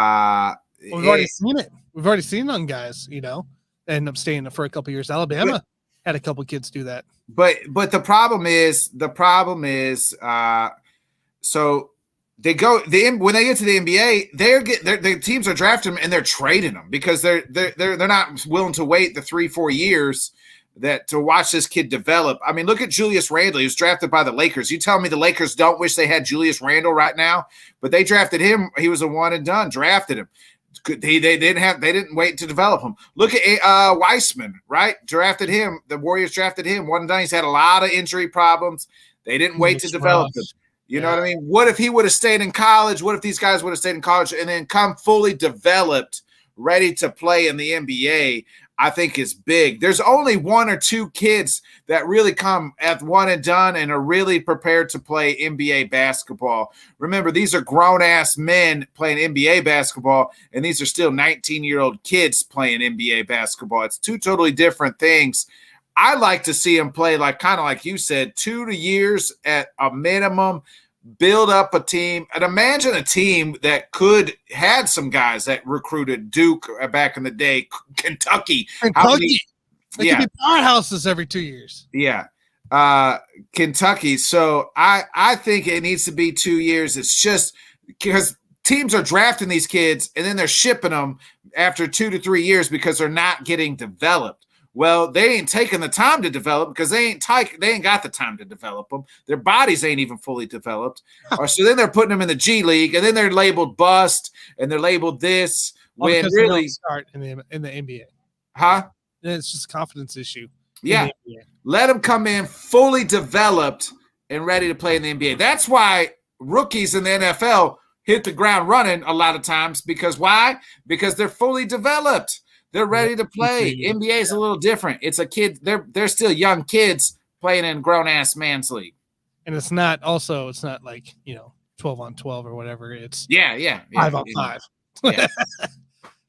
already seen it. We've already seen on guys, you know, end up staying for a couple of years. Alabama had a couple of kids do that. But the problem is, so they go when they get to the NBA, their teams are drafting them and they're trading them because they're not willing to wait the 3-4 years to watch this kid develop. I mean, look at Julius Randle. He was drafted by the Lakers. You tell me the Lakers don't wish they had Julius Randle right now, but they drafted him. He was a one and done. Drafted him. They didn't wait to develop him. Look at Weissman, right? Drafted him. The Warriors drafted him. One and done. He's had a lot of injury problems. They didn't wait to develop him. You know what I mean? What if he would have stayed in college? What if these guys would have stayed in college and then come fully developed, ready to play in the NBA? I think is big. There's only 1 or 2 kids that really come at one and done and are really prepared to play NBA basketball. Remember, these are grown-ass men playing NBA basketball, and these are still 19-year-old kids playing NBA basketball. It's 2 totally different things. I like to see him play kind of like you said, 2 years at a minimum, build up a team. And imagine a team that had some guys that recruited Duke back in the day, Kentucky. They could be powerhouses every 2 years. Yeah. Kentucky. So I think it needs to be 2 years. It's just because teams are drafting these kids and then they're shipping them after 2 to 3 years because they're not getting developed. Well, they ain't taking the time to develop because they ain't got the time to develop them. Their bodies ain't even fully developed. Or so then they're putting them in the G League and then they're labeled bust and they're labeled this when because really they don't start in the NBA. Huh? And it's just a confidence issue. Yeah. Let them come in fully developed and ready to play in the NBA. That's why rookies in the NFL hit the ground running a lot of times because why? Because they're fully developed. They're ready to play. NBA is a little different. It's a kid. They're still young kids playing in grown-ass man's league. And it's not like, 12 on 12 or whatever. It's 5 on 5. Yeah.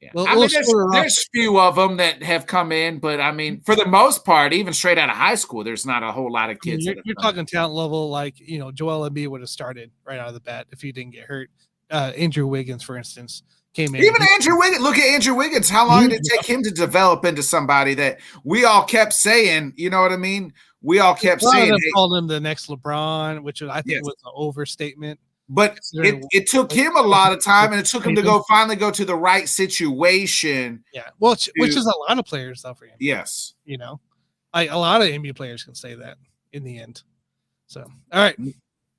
Yeah. I mean, there's few of them that have come in, but I mean, for the most part, even straight out of high school, there's not a whole lot of kids. You're talking talent level, like, Joel Embiid would have started right out of the bat if he didn't get hurt. Andrew Wiggins, for instance, came in. Even Andrew Wiggins. Look at Andrew Wiggins. How long did it take him to develop into somebody that we all kept saying? You know what I mean? We all kept saying. They called him the next LeBron, which I think was an overstatement. But it took him a lot of time, and it took him to finally go to the right situation. Yeah, well, which is a lot of players, though, for him. Yes. A lot of NBA players can say that in the end. So, all right.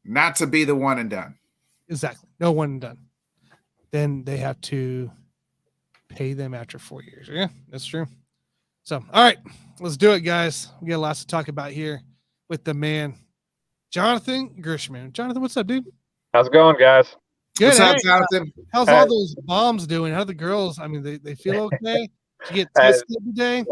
Not to be the one and done. Exactly. No one and done. Then they have to pay them after 4 years. Yeah, that's true. So, all right. Let's do it, guys. We got lots to talk about here with the man, Jonathan Grishman. Jonathan, what's up, dude? How's it going, guys? Good. What's up, Jonathan? How's all those bombs doing? How are the girls? I mean, they feel okay? Did you get tested today?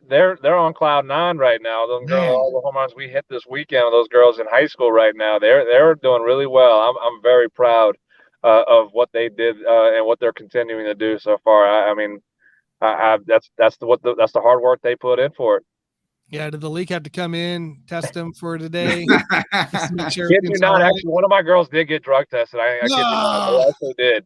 They're on cloud 9 right now. Those girls, all the home runs we hit this weekend, those girls in high school right now, they're doing really well. I'm very proud of what they did and what they're continuing to do so far. That's the hard work they put in for it. Yeah, did the league have to come in, test them for today? Sure actually, one of my girls did get drug tested. I actually did.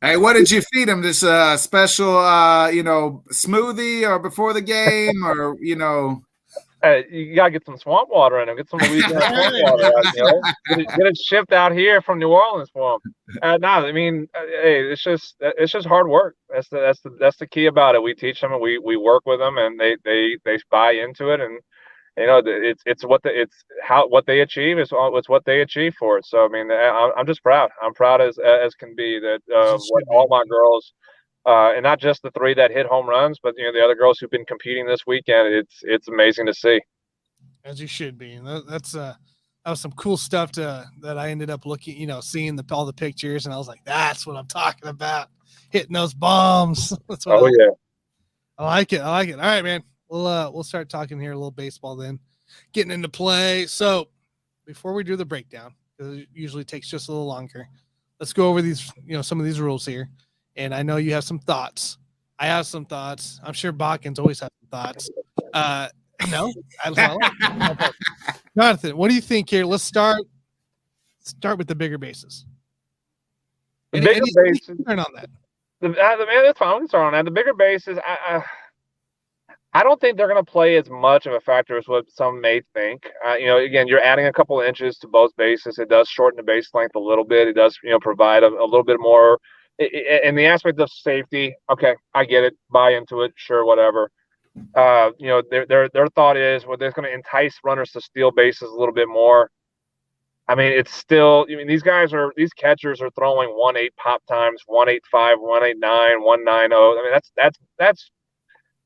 Hey, what did you feed them? This special, smoothie or before the game or, you gotta get some swamp water in them. Get some Louisiana swamp water out, Get it shipped out here from New Orleans for them. Hey, it's just hard work. That's the key about it. We teach them and we work with them, and they buy into it, and it's what they achieve is what they achieve for it. So I mean, I'm just proud. I'm proud as can be that what all my girls. And not just the 3 that hit home runs, but the other girls who've been competing this weekend. It's amazing to see. As you should be. That was some cool stuff that I ended up looking, seeing all the pictures, and I was like, that's what I'm talking about, hitting those bombs. That's what I like it. All right, man. We'll start talking here a little baseball then, getting into play. So before we do the breakdown, because it usually takes just a little longer, let's go over these, some of these rules here. And I know you have some thoughts. I have some thoughts. I'm sure Bodkins always has some thoughts. No, Jonathan, what do you think here? Let's start with the bigger bases. The bigger bases. Turn on that. That's fine. We can start on that. The bigger bases. I don't think they're going to play as much of a factor as what some may think. Again, you're adding a couple of inches to both bases. It does shorten the base length a little bit. It does, provide a little bit more. In the aspect of safety, okay, I get it. Buy into it, sure, whatever. Their thought is, well, they're going to entice runners to steal bases a little bit more. I mean, it's still. These catchers are throwing 1.8 pop times, 1.85, 1.89, 1.90. I mean,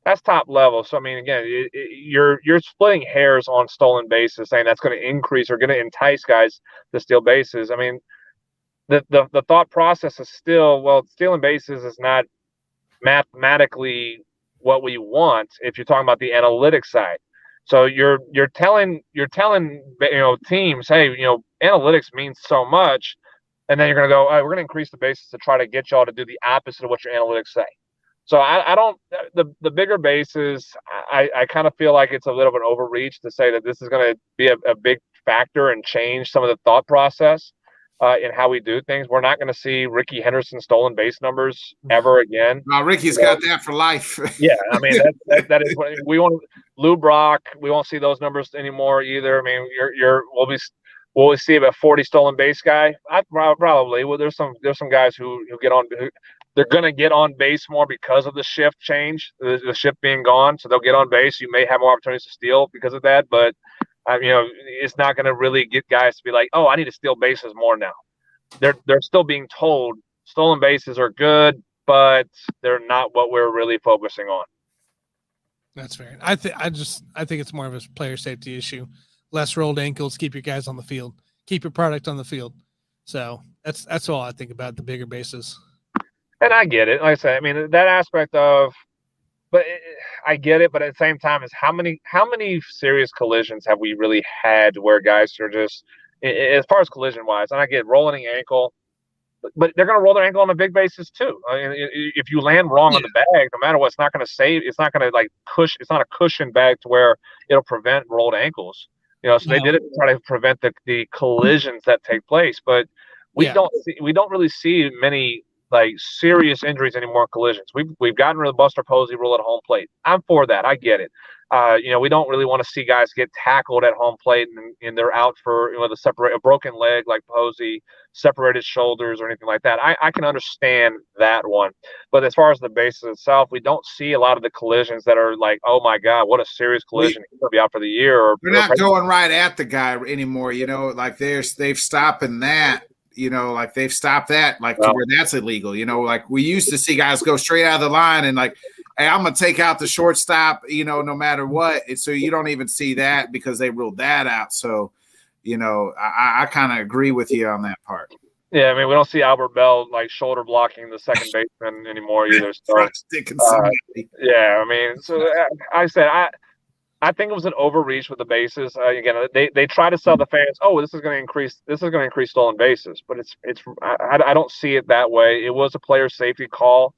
that's top level. So I mean, again, you're splitting hairs on stolen bases, saying that's going to increase or going to entice guys to steal bases. I mean. The thought process is still, well, stealing bases is not mathematically what we want if you're talking about the analytics side. So you're telling teams, hey, analytics means so much, and then you're going to go, all right, we're going to increase the bases to try to get y'all to do the opposite of what your analytics say. So I don't the bigger bases. I kind of feel like it's a little bit overreach to say that this is going to be a big factor and change some of the thought process. in how we do things. We're not going to see Ricky Henderson stolen base numbers ever again. Ricky's got that for life. Yeah, I mean that is what we want. Lou Brock, we won't see those numbers anymore either. I mean, will we see about 40 stolen base guy? Probably. Well, there's some guys who get on. They're going to get on base more because of the shift change, the shift being gone. So they'll get on base. You may have more opportunities to steal because of that, but it's not going to really get guys to be like, oh, I need to steal bases more now. They're still being told stolen bases are good, but they're not what we're really focusing on. That's fair. I think it's more of a player safety issue. Less rolled ankles, keep your guys on the field, keep your product on the field. So that's all I think about the bigger bases. And I get it. Like I said, I mean, that aspect of, I get it. But at the same time, is how many serious collisions have we really had where guys are just, as far as collision wise, and I get rolling an ankle, but they're going to roll their ankle on the big bases too. I mean, if you land wrong on the bag, no matter what, it's not going to save. It's not going to like push. It's not a cushion bag to where it'll prevent rolled ankles. So they did it to try to prevent the collisions that take place. But we don't really see many like serious injuries anymore. Collisions. We've gotten rid of the Buster Posey rule at home plate. I'm for that. I get it. We don't really want to see guys get tackled at home plate and they're out for a broken leg like Posey, separated shoulders or anything like that. I can understand that one. But as far as the bases itself, we don't see a lot of the collisions that are like, oh my God, what a serious collision. He's going to be out for the year. They're not going right at the guy anymore. Like they've stopping that. Like they've stopped that, like to where that's illegal. Like we used to see guys go straight out of the line and like, hey, I'm gonna take out the shortstop, no matter what. So you don't even see that because they ruled that out. So, I kind of agree with you on that part. Yeah, I mean, we don't see Albert Bell like shoulder blocking the second baseman anymore either. So, yeah, I mean, so I said I think it was an overreach with the bases. Again, they try to sell the fans, oh, this is going to increase stolen bases, but I don't see it that way. It was a player safety call.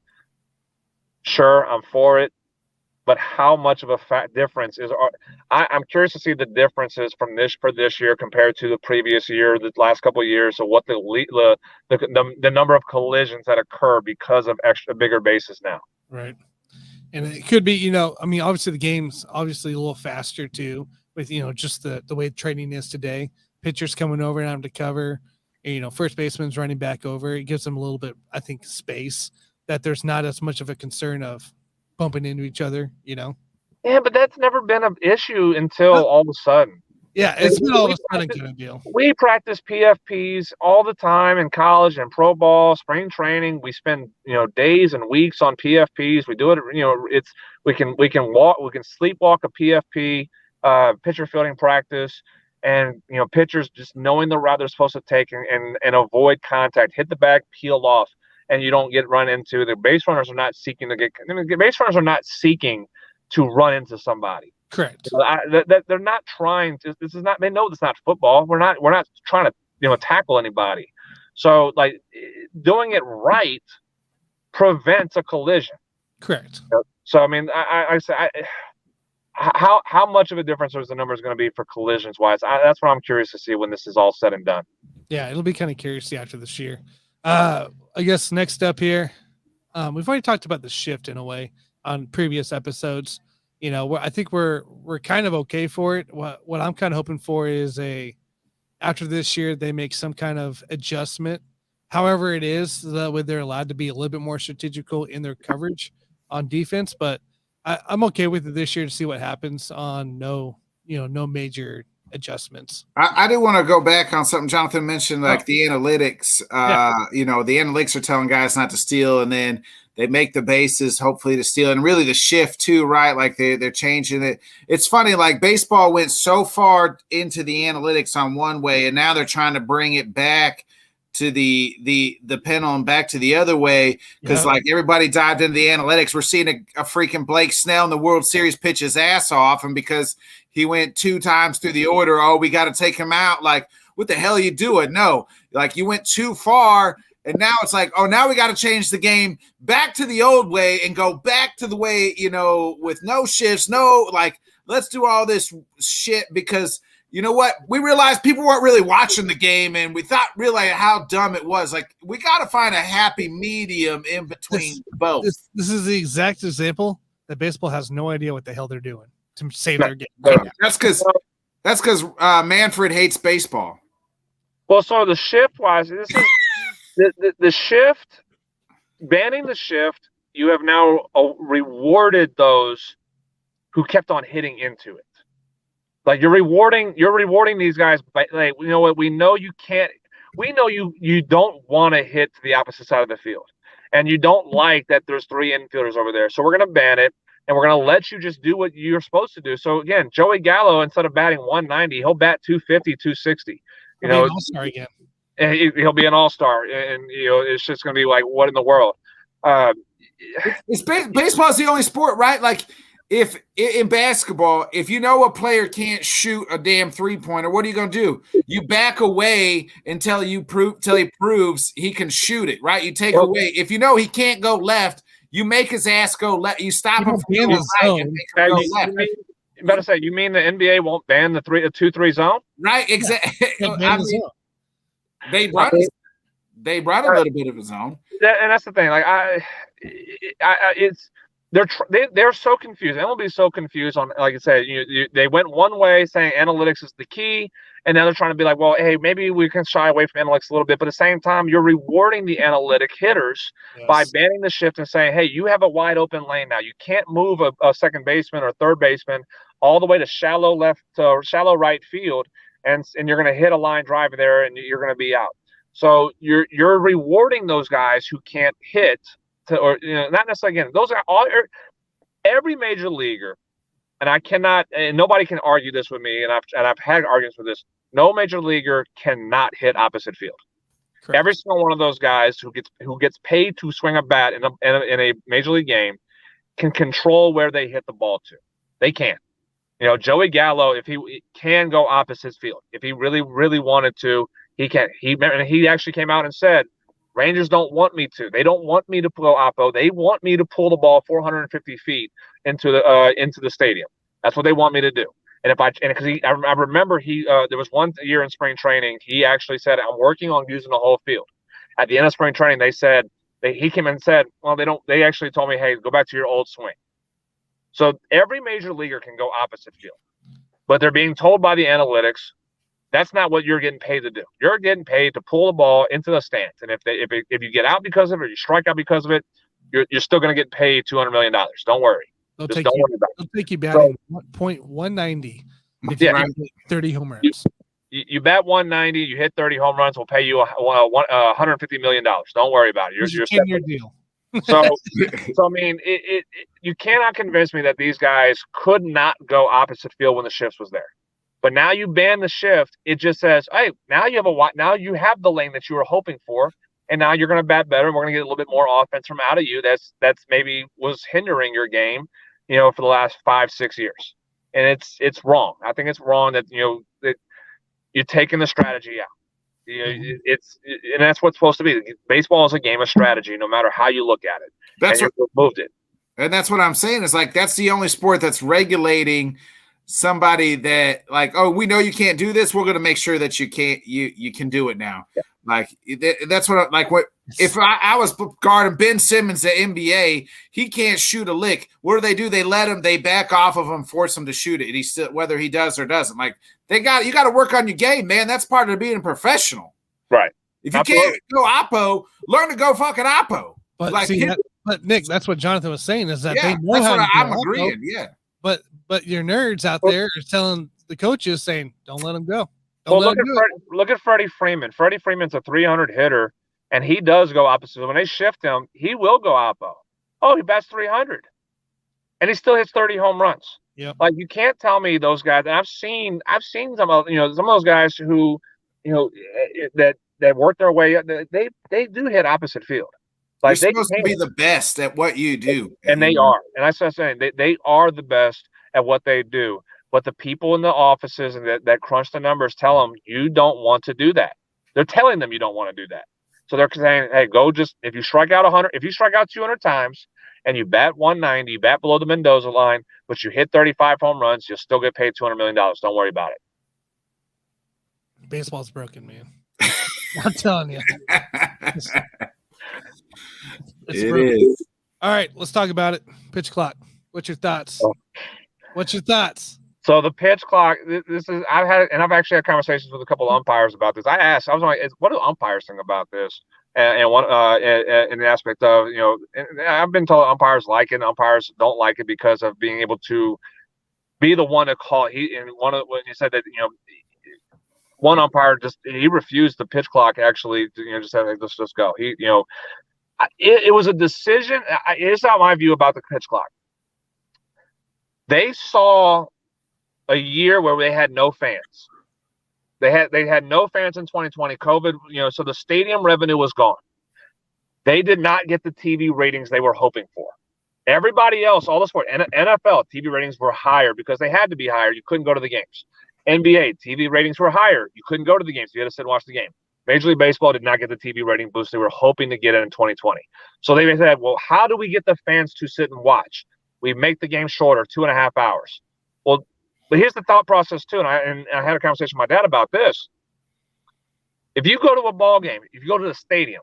Sure, I'm for it, but how much of a difference is? I'm curious to see the differences for this year compared to the previous year, the last couple of years. So what the number of collisions that occur because of bigger bases now. Right. And it could be, obviously the game's obviously a little faster too, with, just the way trading is today. Pitchers coming over and having to cover, first baseman's running back over. It gives them a little bit, I think, space that there's not as much of a concern of bumping into each other, Yeah, but that's never been an issue until all of a sudden. Yeah, it's been all of a sudden kind of deal. We practice PFPs all the time in college and pro ball, spring training. We spend days and weeks on PFPs. We do it. We can sleepwalk a PFP, pitcher fielding practice, and pitchers just knowing the route they're supposed to take and avoid contact, hit the bag, peel off, and you don't get run into. The base runners are not seeking to run into somebody. Correct. They're not trying to. This is not. They know this is not football. We're not trying to tackle anybody. So like doing it right prevents a collision. Correct. So I mean, I say, how much of a difference is the numbers going to be for collisions wise? That's what I'm curious to see when this is all said and done. Yeah, it'll be kind of curious to see after this year. I guess next up here, we've already talked about the shift in a way on previous episodes. I think we're kind of okay for it. What I'm kind of hoping for is after this year, they make some kind of adjustment. However it is, that way they're allowed to be a little bit more strategical in their coverage on defense. But I'm okay with it this year to see what happens on no major adjustments. I do want to go back on something Jonathan mentioned, like the analytics. The analytics are telling guys not to steal, and then they make the bases hopefully to steal, and really the shift too, right? Like they're changing it. It's funny, like baseball went so far into the analytics on one way, and now they're trying to bring it back to the pendulum back to the other way, because like everybody dived into the analytics. We're seeing a freaking Blake Snell in the World Series pitch his ass off, and because he went 2 times through the order, we got to take him out. Like, what the hell are you doing? No, like you went too far. And now it's like, now we got to change the game back to the old way and go back to the way, with no shifts, let's do all this shit because you know what? We realized people weren't really watching the game, and we thought really how dumb it was. Like, we got to find a happy medium in between both. This is the exact example that baseball has no idea what the hell they're doing to save their game. That's because Manfred hates baseball. Well, so the shift wise, this is the shift. Banning the shift, you have now rewarded those who kept on hitting into it. Like you're rewarding these guys. But like, you know what? We know you can't. We know you don't want to hit to the opposite side of the field, and you don't like that there's 3 infielders over there. So we're gonna ban it, and we're gonna let you just do what you're supposed to do. So again, Joey Gallo, instead of batting 190, he'll bat 250, 260. You know, an all-star again. And he'll be an all-star, and you know it's just gonna be like, what in the world? Baseball is the only sport, right? Like, if in basketball, if you know a player can't shoot a damn 3-pointer, what are you going to do? You back away until he proves he can shoot it, right? You take away. If you know he can't go left, you make his ass go left. You stop him from going right and make him go left. You better say, you mean the NBA won't ban the 2-3 zone? Right, exactly. They run a little bit of a zone. And that's the thing. Like they're so confused. MLB is so confused on, like I said, they went one way saying analytics is the key, and now they're trying to be like, well, hey, maybe we can shy away from analytics a little bit, but at the same time, you're rewarding the analytic hitters by banning the shift and saying, hey, you have a wide open lane now. You can't move a second baseman or third baseman all the way to shallow right field, and you're going to hit a line drive there, and you're going to be out. So you're rewarding those guys who can't hit, or not necessarily. Again, those are all every major leaguer, and nobody can argue this with me. And I've had arguments with this. No major leaguer cannot hit opposite field. Correct. Every single one of those guys who gets paid to swing a bat in a major league game can control where they hit the ball to. They can. Joey Gallo, if he can go opposite field, if he really, really wanted to. He can. He actually came out and said, Rangers don't want me to. They don't want me to go oppo. They want me to pull the ball 450 feet into the stadium. That's what they want me to do. And I remember there was one year in spring training, he actually said, I'm working on using the whole field. At the end of spring training, they said he came in and said, well, they actually told me, hey, go back to your old swing. So every major leaguer can go opposite field, but they're being told by the analytics, that's not what you're getting paid to do. You're getting paid to pull the ball into the stands, and if you get out because of it, or you strike out because of it, you're still going to get paid $200 million. Don't worry. They'll take you batting .190 if you hit 30 home runs. You bat 190, you hit 30 home runs, we'll pay you $150 million. Don't worry about it. You're 10-year deal. So I mean, you cannot convince me that these guys could not go opposite field when the shift was there. But now you ban the shift. It just says, hey, now you have the lane that you were hoping for, and now you're going to bat better, and we're going to get a little bit more offense from out of you. That's maybe was hindering your game, for the last 5-6 years, and it's wrong. I think it's wrong that that you're taking the strategy out. And that's what's supposed to be. Baseball is a game of strategy, no matter how you look at it. That's what moved it, and that's what I'm saying. Is like that's the only sport that's regulating somebody that like, oh, we know you can't do this. We're going to make sure that you can do it now. Yeah. Like that's what if I was guarding Ben Simmons at NBA, he can't shoot a lick. What do? They back off of him, force him to shoot it. And he's still, whether he does or doesn't, like you got to work on your game, man. That's part of being a professional. Right. If you can't go oppo, learn to go fucking oppo. But but Nick, that's what Jonathan was saying is that they know that's how what to I'm agreeing. Yeah. But your nerds out there are telling the coaches saying, "Don't let him go." Look at Freddie Freeman. Freddie Freeman's a 300 hitter, and he does go opposite. When they shift him, he will go oppo. Oh, he bats 300, and he still hits 30 home runs. Yeah, like you can't tell me those guys. And I've seen some of those guys who that work their way up. They do hit opposite field. Like you're supposed to be the best at what you do, and they are. And that's what I'm saying. They are the best at what they do. But the people in the offices and that crunch the numbers tell them you don't want to do that. They're telling them you don't want to do that. So they're saying, hey, go if you strike out 100, if you strike out 200 times and you bat 190, you bat below the Mendoza line, but you hit 35 home runs, you'll still get paid $200 million. Don't worry about it. Baseball's broken, man. I'm telling you. It's It broken. is. All right, let's talk about it. Pitch clock. What's your thoughts? Oh. What's your thoughts? So the pitch clock. I've actually had conversations with a couple of umpires about this. I was like, what do umpires think about this? And one in the aspect of, and I've been told umpires like it, umpires don't like it because of being able to be the one to call. When he said that, one umpire he refused the pitch clock actually to, just said, let's just go. It was a decision. It's not my view about the pitch clock. They saw a year where they had no fans. They had no fans in 2020. COVID, so the stadium revenue was gone. They did not get the TV ratings they were hoping for. Everybody else, all the sport, NFL TV ratings were higher because they had to be higher. You couldn't go to the games. NBA TV ratings were higher. You couldn't go to the games. You had to sit and watch the game. Major League Baseball did not get the TV rating boost they were hoping to get it in 2020. So they said, well, how do we get the fans to sit and watch? We make the game shorter, 2.5 hours. Well, but here's the thought process too, and I had a conversation with my dad about this. If you go to a ball game, if you go to the stadium,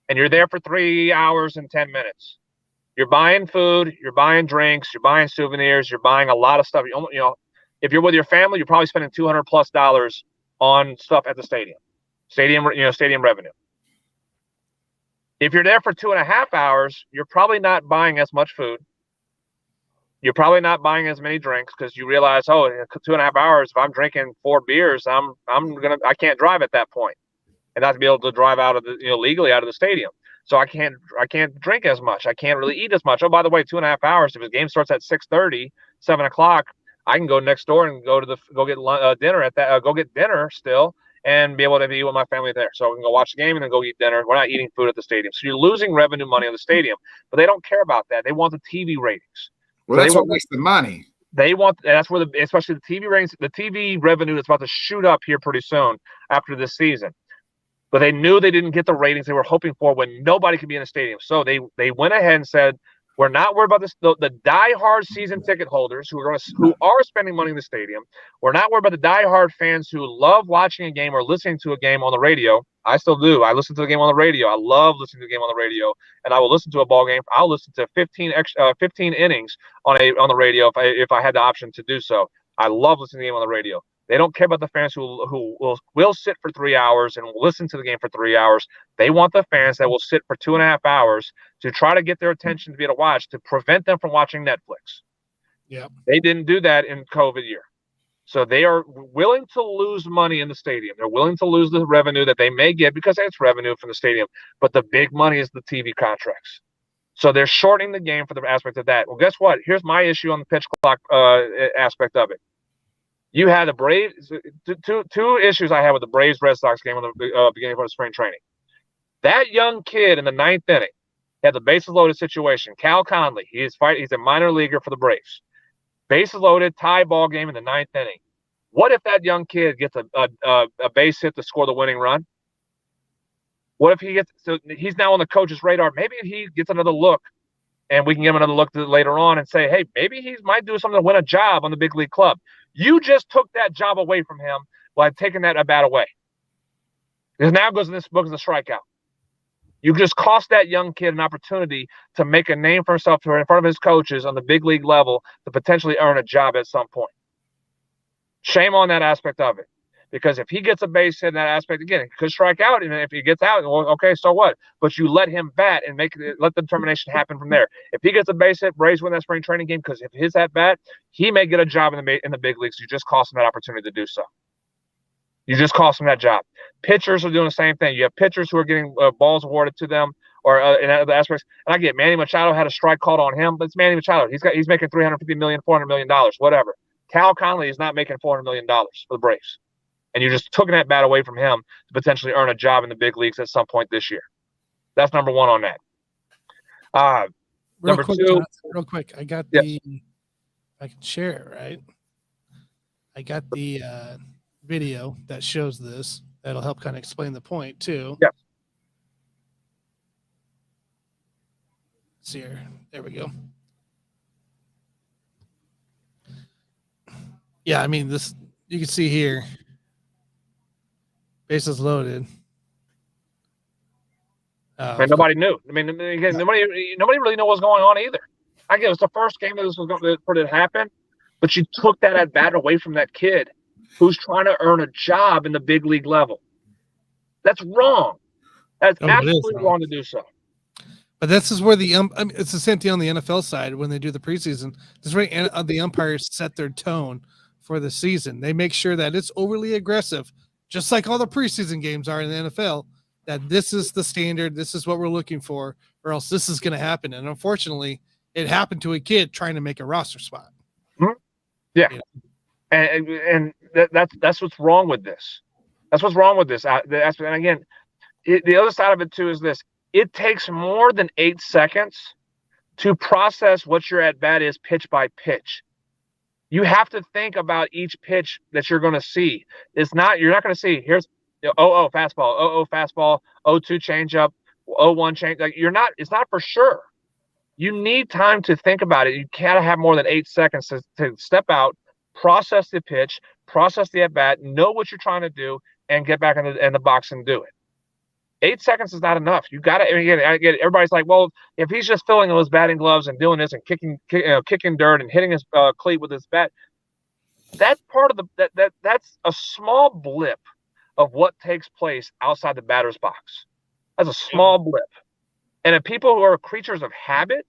and you're there for 3 hours and 10 minutes, you're buying food, you're buying drinks, you're buying souvenirs, you're buying a lot of stuff. If you're with your family, you're probably spending $200+ on stuff at the stadium. Stadium revenue. If you're there for 2.5 hours, you're probably not buying as much food. You're probably not buying as many drinks because you realize, in 2.5 hours, if I'm drinking 4 beers, I can't drive at that point, and not to be able to drive out of legally out of the stadium. So I can't drink as much. I can't really eat as much. Oh, by the way, 2.5 hours. If the game starts at 6:30, 7 o'clock, I can go next door and go get dinner at that. Go get dinner still, and be able to be with my family there. So we can go watch the game and then go eat dinner. We're not eating food at the stadium. So you're losing revenue money on the stadium, but they don't care about that. They want the TV ratings. Well, that's what makes the money. That's where especially the TV ratings, the TV revenue that's about to shoot up here pretty soon after this season. But they knew they didn't get the ratings they were hoping for when nobody could be in the stadium. So they went ahead and said, we're not worried about this. The diehard season ticket holders who are spending money in the stadium. We're not worried about the diehard fans who love watching a game or listening to a game on the radio. I still do. I listen to the game on the radio. I love listening to the game on the radio, and I will listen to a ball game. I'll listen to 15 innings on the radio if I had the option to do so. I love listening to the game on the radio. They don't care about the fans who will sit for 3 hours and will listen to the game for 3 hours. They want the fans that will sit for 2.5 hours to try to get their attention to be able to watch, to prevent them from watching Netflix. Yeah, they didn't do that in COVID year. So they are willing to lose money in the stadium. They're willing to lose the revenue that they may get because it's revenue from the stadium. But the big money is the TV contracts. So they're shortening the game for the aspect of that. Well, guess what? Here's my issue on the pitch clock aspect of it. You had the Braves. Two issues I had with the Braves Red Sox game on the beginning of the spring training. That young kid in the 9th inning had the bases loaded situation. Cal Conley, he's a minor leaguer for the Braves. Bases loaded, tie ball game in the 9th inning. What if that young kid gets a base hit to score the winning run? What if he's now on the coach's radar? Maybe he gets another look, and we can give him another look later on and say, hey, maybe he might do something to win a job on the big league club. You just took that job away from him by taking that at bat away. Because now goes in this book as a strikeout. You just cost that young kid an opportunity to make a name for himself in front of his coaches on the big league level to potentially earn a job at some point. Shame on that aspect of it. Because if he gets a base hit in that aspect, again, he could strike out. And if he gets out, well, okay, so what? But you let him bat and let the determination happen from there. If he gets a base hit, Braves win that spring training game because if his at bat, he may get a job in the big leagues. You just cost him that opportunity to do so. You just cost them that job. Pitchers are doing the same thing. You have pitchers who are getting balls awarded to them, or in other aspects. And I get Manny Machado had a strike called on him, but it's Manny Machado. He's making $350 million, $400 million, whatever. Cal Conley is not making $400 million for the Braves, and you're just taking that bat away from him to potentially earn a job in the big leagues at some point this year. That's number one on that. Number two, Jonathan, real quick. I got the. I can share it, right? I got the video that shows this. That'll help kind of explain the point too. Yeah. See here. There we go. Yeah, I mean this. You can see here. Bases loaded. And nobody knew. I mean, again, nobody really knew what was going on either. I guess it was the first game that this was going to happen, but you took that at bat away from that kid who's trying to earn a job in the big league level. That's wrong. That's absolutely wrong to do so. But this is where it's the same thing on the NFL side when they do the preseason. This is where the umpires set their tone for the season. They make sure that it's overly aggressive, just like all the preseason games are in the NFL, that this is the standard, this is what we're looking for, or else this is going to happen. And unfortunately, it happened to a kid trying to make a roster spot. Mm-hmm. Yeah. You know? And that's what's wrong with this. That's what's wrong with this. And again, the other side of it too is this. It takes more than 8 seconds to process what your at-bat is pitch by pitch. You have to think about each pitch that you're going to see. You're not going to see, here's 0-0 fastball, 0-0 fastball, 0-2 changeup, 0-1 change. It's not for sure. You need time to think about it. You can't have more than 8 seconds to step out, process the pitch, process the at-bat, know what you're trying to do, and get back in the box and do it. 8 seconds is not enough. You got to. Everybody's like, well, if he's just filling those batting gloves and doing this and kicking dirt and hitting his cleat with his bat, that's part of that's a small blip of what takes place outside the batter's box. That's a small blip. And if people who are creatures of habit,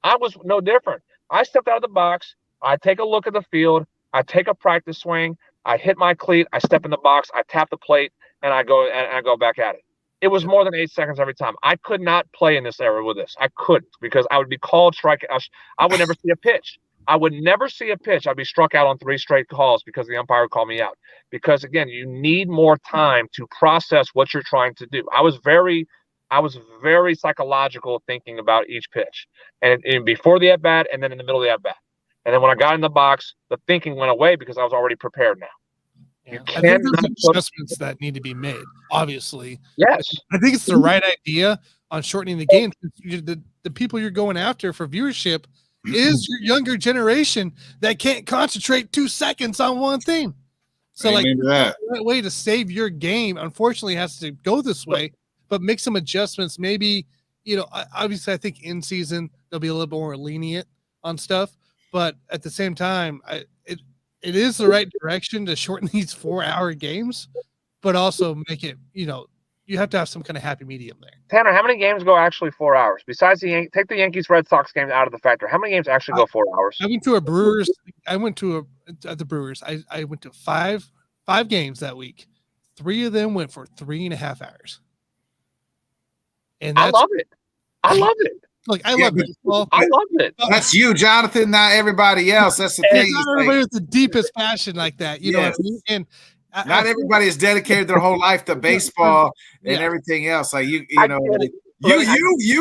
I was no different. I stepped out of the box. I take a look at the field. I take a practice swing. I hit my cleat. I step in the box. I tap the plate, and I go back at it. It was more than 8 seconds every time. I could not play in this era with this. I couldn't because I would be called strike. I would never see a pitch. I would never see a pitch. I'd be struck out on 3 straight calls because the umpire would call me out. Because again, you need more time to process what you're trying to do. I was very psychological thinking about each pitch, and before the at bat, and then in the middle of the at bat, and then when I got in the box, the thinking went away because I was already prepared now. Yeah. I think there's adjustments that need to be made, obviously. Yes. I think it's the right idea on shortening the game. The people you're going after for viewership is your younger generation that can't concentrate 2 seconds on one thing. So the right way to save your game, unfortunately, has to go this way, but make some adjustments. Maybe, obviously I think in season they'll be a little more lenient on stuff, but at the same time, it is the right direction to shorten these 4-hour games, but also make it, you have to have some kind of happy medium there. Tanner, how many games go actually 4 hours? Besides take the Yankees Red Sox games out of the factor. How many games actually go 4 hours? I went to a Brewers. I went to the Brewers. I went to five games that week. 3 of them went for 3.5 hours. And I love it. I love it. Like I love baseball. I love it. That's you, Jonathan, not everybody else. That's the thing. Not everybody with the deepest passion like that, know what I mean? And not everybody has dedicated their whole life to baseball and everything else. Like you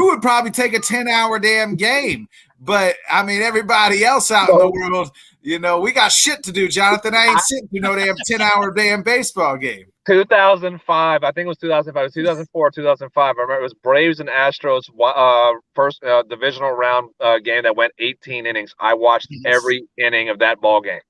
would probably take a 10-hour damn game, but I mean everybody else out in the world, we got shit to do, Jonathan. I ain't sitting through no damn 10-hour damn baseball game. 2005, I think it was 2005. It was 2004, 2005. I remember it was Braves and Astros first divisional round game that went 18 innings. I watched every inning of that ball game.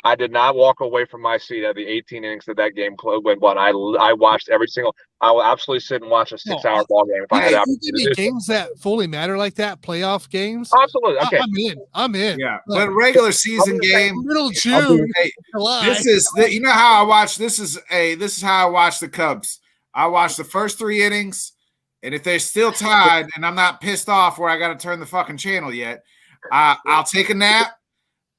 I did not walk away from my seat at the 18 innings that game went one. I watched every single. I will absolutely sit and watch a 6-hour ball game if I had opportunity to do games that fully matter like that, playoff games. Absolutely, okay. I'm in. Yeah, but regular season game, middle June. This is how I watch. This is how I watch the Cubs. I watch the first 3 innings, and if they're still tied, and I'm not pissed off where I got to turn the fucking channel yet, I'll take a nap.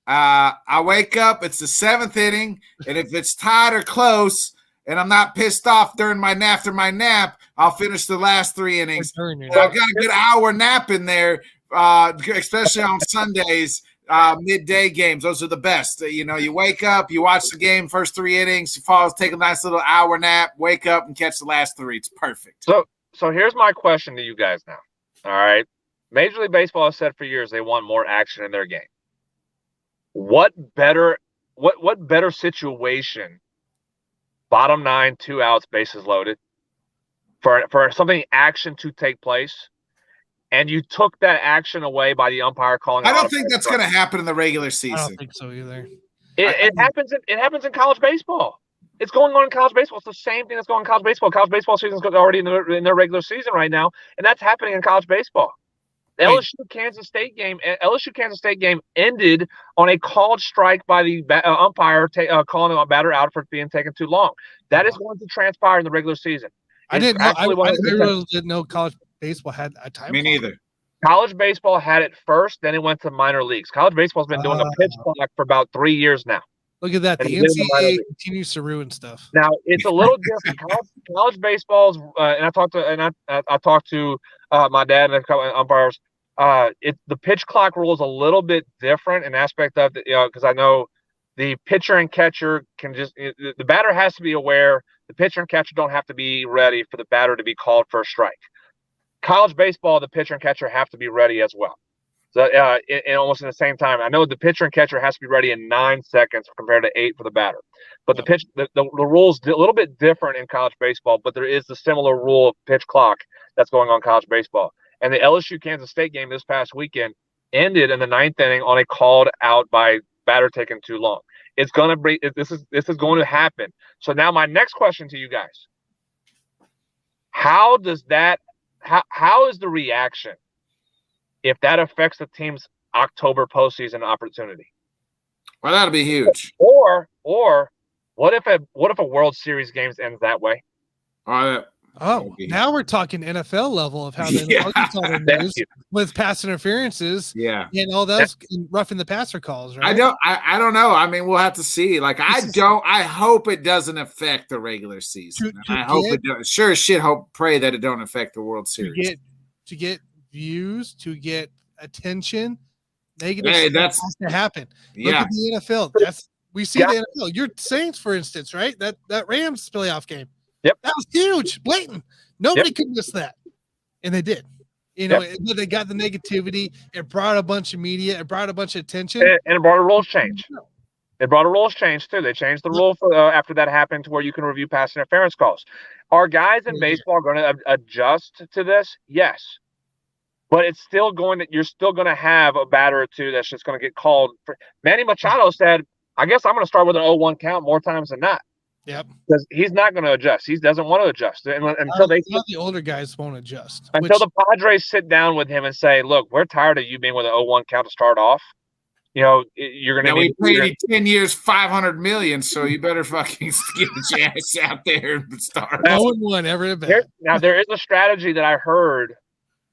I wake up, it's the 7th inning, and if it's tied or close, and I'm not pissed off during my nap, I'll finish the last 3 innings. So I've got a good hour nap in there, especially on Sundays, midday games. Those are the best. You wake up, you watch the game, first 3 innings, you fall, take a nice little hour nap, wake up, and catch the last 3. It's perfect. So here's my question to you guys now. All right. Major League Baseball has said for years they want more action in their game. What better situation, bottom 9, 2 outs, bases loaded, for something action to take place, and you took that action away by the umpire calling. I don't think that's going to happen in the regular season. I don't think so either. It happens in college baseball. It's going on in college baseball. It's the same thing that's going on in college baseball. College baseball season's already in their regular season right now, and that's happening in college baseball. The LSU-Kansas State game ended on a called strike by the umpire calling a batter out for being taken too long. That is going to transpire in the regular season. I didn't know. I really didn't know college baseball had a time. Me neither. College baseball had it first, then it went to minor leagues. College baseball's been doing a pitch clock for about 3 years now. Look at that. The NCAA continues to ruin stuff. Now it's a little different. College baseball's, and I talked to my dad and a couple of umpires. The pitch clock rule is a little bit different in aspect of because I know the pitcher and catcher can the batter has to be aware. The pitcher and catcher don't have to be ready for the batter to be called for a strike. College baseball, the pitcher and catcher have to be ready as well. So, in almost in the same time, I know the pitcher and catcher has to be ready in 9 seconds compared to 8 for the batter. But the rules a little bit different in college baseball, but there is the similar rule of pitch clock that's going on in college baseball. And the LSU-Kansas State game this past weekend ended in the 9th inning on a called out by batter taking too long. It's going to be this is going to happen. So now my next question to you guys: how is the reaction if that affects the team's October postseason opportunity? Well, that'll be huge. Or what if a World Series game ends that way? Now we're talking NFL level of how the news with pass interferences, and all those roughing the passer calls. Right? I don't know. I mean, we'll have to see. Like, I hope it doesn't affect the regular season. I hope it does. Sure as shit. Pray that it don't affect the World Series. To get views, to get attention, negative stuff has to happen. Look at the NFL. We see the NFL. Your Saints, for instance, right? That Rams playoff game. Yep. That was huge, blatant. Nobody could miss that. And they did. They got the negativity. It brought a bunch of media. It brought a bunch of attention. And it brought a rules change. It brought a rules change, too. They changed the rule for after that happened to where you can review pass interference calls. Are guys in baseball going to adjust to this? Yes. But it's still you're still going to have a batter or two that's just going to get called. Manny Machado said, I guess I'm going to start with an 0-1 count more times than not. Yep. Because he's not going to adjust. He doesn't want to adjust until the older guys won't adjust. Until the Padres sit down with him and say, "Look, we're tired of you being with an 0-1 count to start off. You're going to need." We paid you 10 years, $500 million. So you better fucking get your ass out there and start. 0-1 ever bad. Now there is a strategy that I heard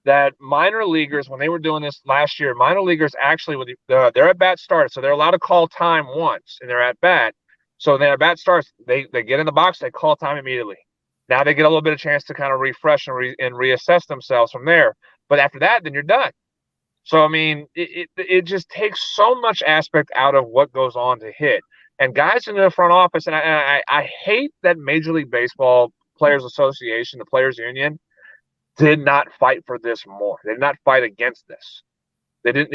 that minor leaguers, when they were doing this last year, minor leaguers actually with their at bat started, so they're allowed to call time once in their at bat. So when their bat starts, they get in the box, they call time immediately. Now they get a little bit of chance to kind of refresh and reassess themselves from there. But after that, then you're done. So, I mean, it just takes so much aspect out of what goes on to hit. And guys in the front office, and I hate that Major League Baseball Players Association, the Players Union, did not fight for this more. They did not fight against this. They didn't,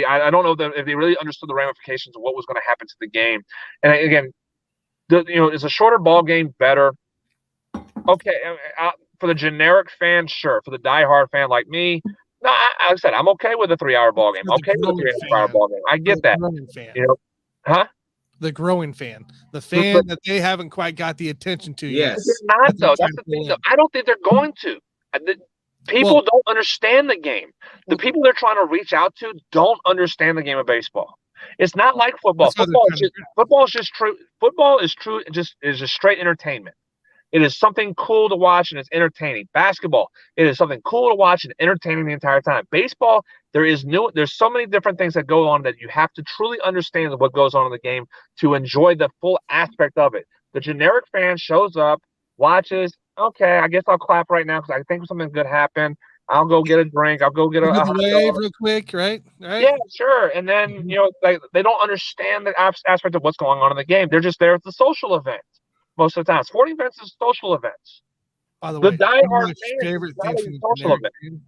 I don't know if they really understood the ramifications of what was going to happen to the game. And again, is a shorter ball game better? Okay, for the generic fan, sure. For the diehard fan like me, no, like I said, I'm okay with a 3-hour ball game. Okay with a 3-hour ball game. I get that. The growing fan, the fan that they haven't quite got the attention to yet. They're not, though. That's the thing, though. I don't think they're going to. People don't understand the game. The people they're trying to reach out to don't understand the game of baseball. It's not like football. Football is just true. Football is true. Just straight entertainment. It is something cool to watch and it's entertaining. Basketball, it is something cool to watch and entertaining the entire time. Baseball, there's so many different things that go on that you have to truly understand what goes on in the game to enjoy the full aspect of it. The generic fan shows up, watches. Okay, I guess I'll clap right now because I think something good happened. I'll go get a drink. I'll go get a wave real quick, right? Yeah, sure. And then they don't understand the aspect of what's going on in the game. They're just there at the social event most of the time. Sporting events is social events. By the way, diehard favorite thing from the social event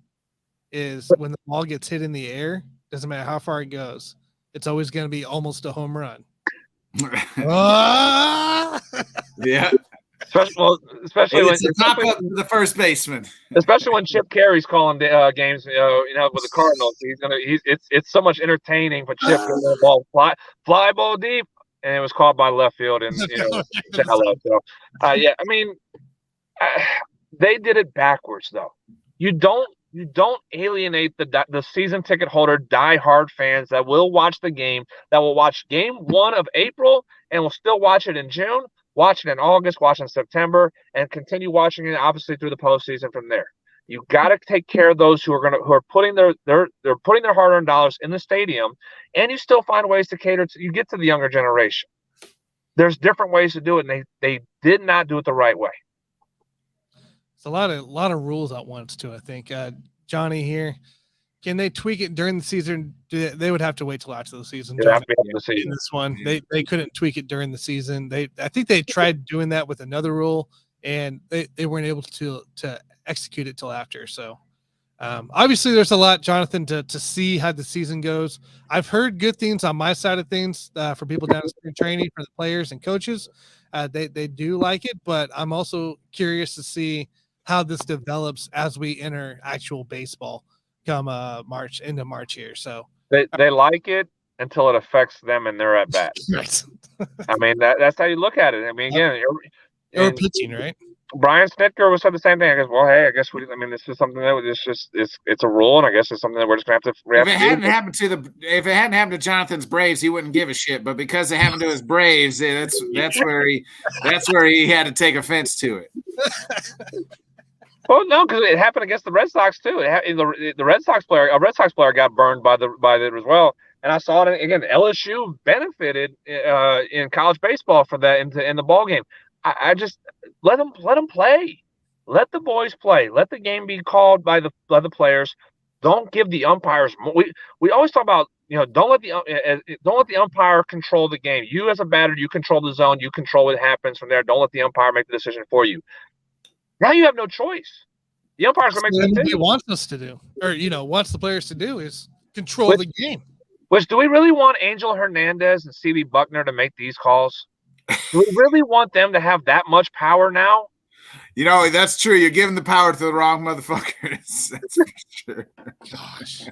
is when the ball gets hit in the air. Doesn't matter how far it goes. It's always going to be almost a home run. Yeah. Especially when it's top up to the first baseman. Especially when Chip Carey's calling games, with the Cardinals. It's so much entertaining for Chip to the ball fly ball deep. and it was caught by left field and shallow. So, yeah, I mean, they did it backwards though. You don't alienate the season ticket holder, diehard fans that will watch the game, that will watch game 1 of April and will still watch it in June, watch it in August, watch it in September, and continue watching it obviously through the postseason from there. You got to take care of those who are putting their hard-earned dollars in the stadium, and you still find ways to cater to. You get to the younger generation. There's different ways to do it, and they did not do it the right way. It's a lot of rules at once too. I think Johnny here. Can they tweak it during the season? They would have to wait till after the season. In this one, they couldn't tweak it during the season. I think they tried doing that with another rule, and they weren't able to execute it till after. So obviously, there's a lot, Jonathan, to see how the season goes. I've heard good things on my side of things for people down in spring training, for the players and coaches. They do like it, but I'm also curious to see how this develops as we enter actual baseball come into March here. So they like it until it affects them and they're at bat. Right. I mean, that's how you look at it. I mean, again, you're pitching, right? Brian Snitker was said the same thing. I guess, well, hey, I guess this is something that it's a rule, and I guess it's something that we're just gonna have to. If it hadn't happened to Jonathan's Braves, he wouldn't give a shit. But because it happened to his Braves, that's where he had to take offense to it. Well, no, because it happened against the Red Sox too. The Red Sox player, a Red Sox player, got burned by it as well. And I saw it again. LSU benefited in college baseball for that in the ball game. I just let them play. Let the boys play. Let the game be called by the players. Don't give the umpires. We always talk about don't let the umpire control the game. You as a batter, you control the zone. You control what happens from there. Don't let the umpire make the decision for you. Now you have no choice. The umpire's going to make the decision. What he wants us to do, or wants the players to do, is control the game. Which, do we really want Angel Hernandez and CB Buckner to make these calls? Do we really want them to have that much power now? That's true. You're giving the power to the wrong motherfuckers. That's for sure. Gosh.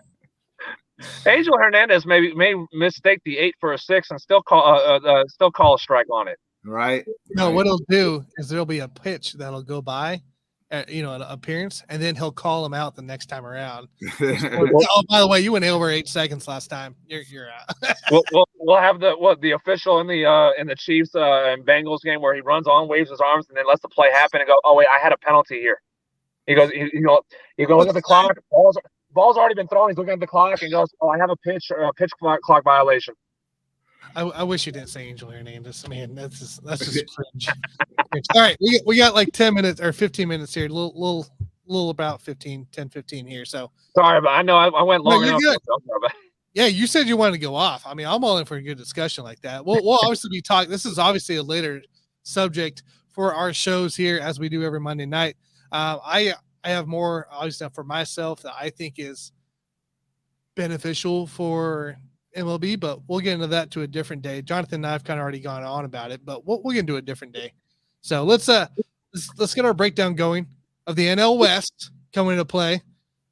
Angel Hernandez may mistake the 8 for a 6 and still call a strike on it. Right. No, what he'll do is there'll be a pitch that'll go by, an appearance, and then he'll call him out the next time around. Oh, by the way, you went over 8 seconds last time. You're out. we'll have the official in the Chiefs and Bengals game where he runs on, waves his arms, and then lets the play happen and go, oh wait, I had a penalty here. He goes, he goes at the clock. Ball's already been thrown. He's looking at the clock and goes, oh, I have a pitch clock violation. I wish you didn't say Angel Hernandez. Man, that's just cringe. All right, we got like 10 minutes or 15 minutes here. Little about 10, 15 here. So sorry, but I know I went long enough. Yeah, you said you wanted to go off. I mean, I'm all in for a good discussion like that. We'll obviously be talking. This is obviously a later subject for our shows here, as we do every Monday night. I have more obviously for myself that I think is beneficial for MLB, but we'll get into that to a different day. Jonathan and I have kind of already gone on about it, but we'll get into a different day. So let's get our breakdown going of the NL West coming into play.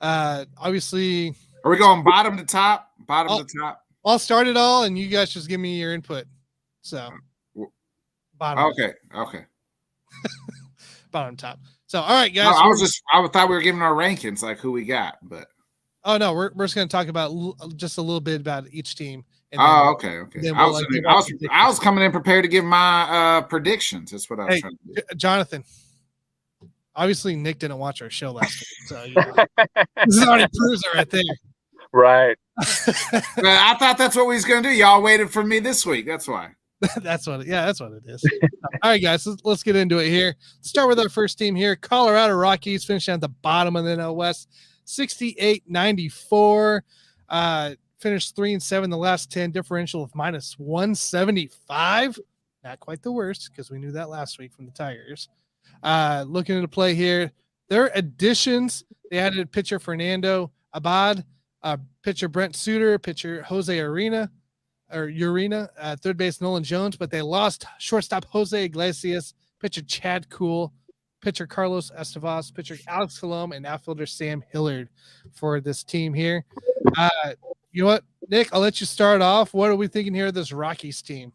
Obviously, are we going bottom to top? Bottom to top. I'll start it all, and you guys just give me your input. So, bottom. Okay. Bottom top. So, all right, guys. No, I thought we were giving our rankings, like who we got, but. Oh no, we're just going to talk about just a little bit about each team. And okay. I was coming in prepared to give my predictions. That's what I was trying to do. Jonathan, obviously Nick didn't watch our show last week, so this already proves it right there. Right. I thought that's what we was going to do. Y'all waited for me this week. That's why. That's what it is. All right, guys, let's get into it here. Let's start with our first team here. Colorado Rockies finishing at the bottom of the NL West. 68-94, finished 3-7 the last 10, differential of minus 175. Not quite the worst, because we knew that last week from the Tigers. Looking into play here, their additions, they added pitcher Fernando Abad, pitcher Brent Suter, pitcher Jose Urena, third base Nolan Jones, but they lost shortstop Jose Iglesias, pitcher Chad Kuhl, pitcher Carlos Estevas, pitcher Alex Colom, and outfielder Sam Hillard for this team here. You know what, Nick? I'll let you start off. What are we thinking here of this Rockies team?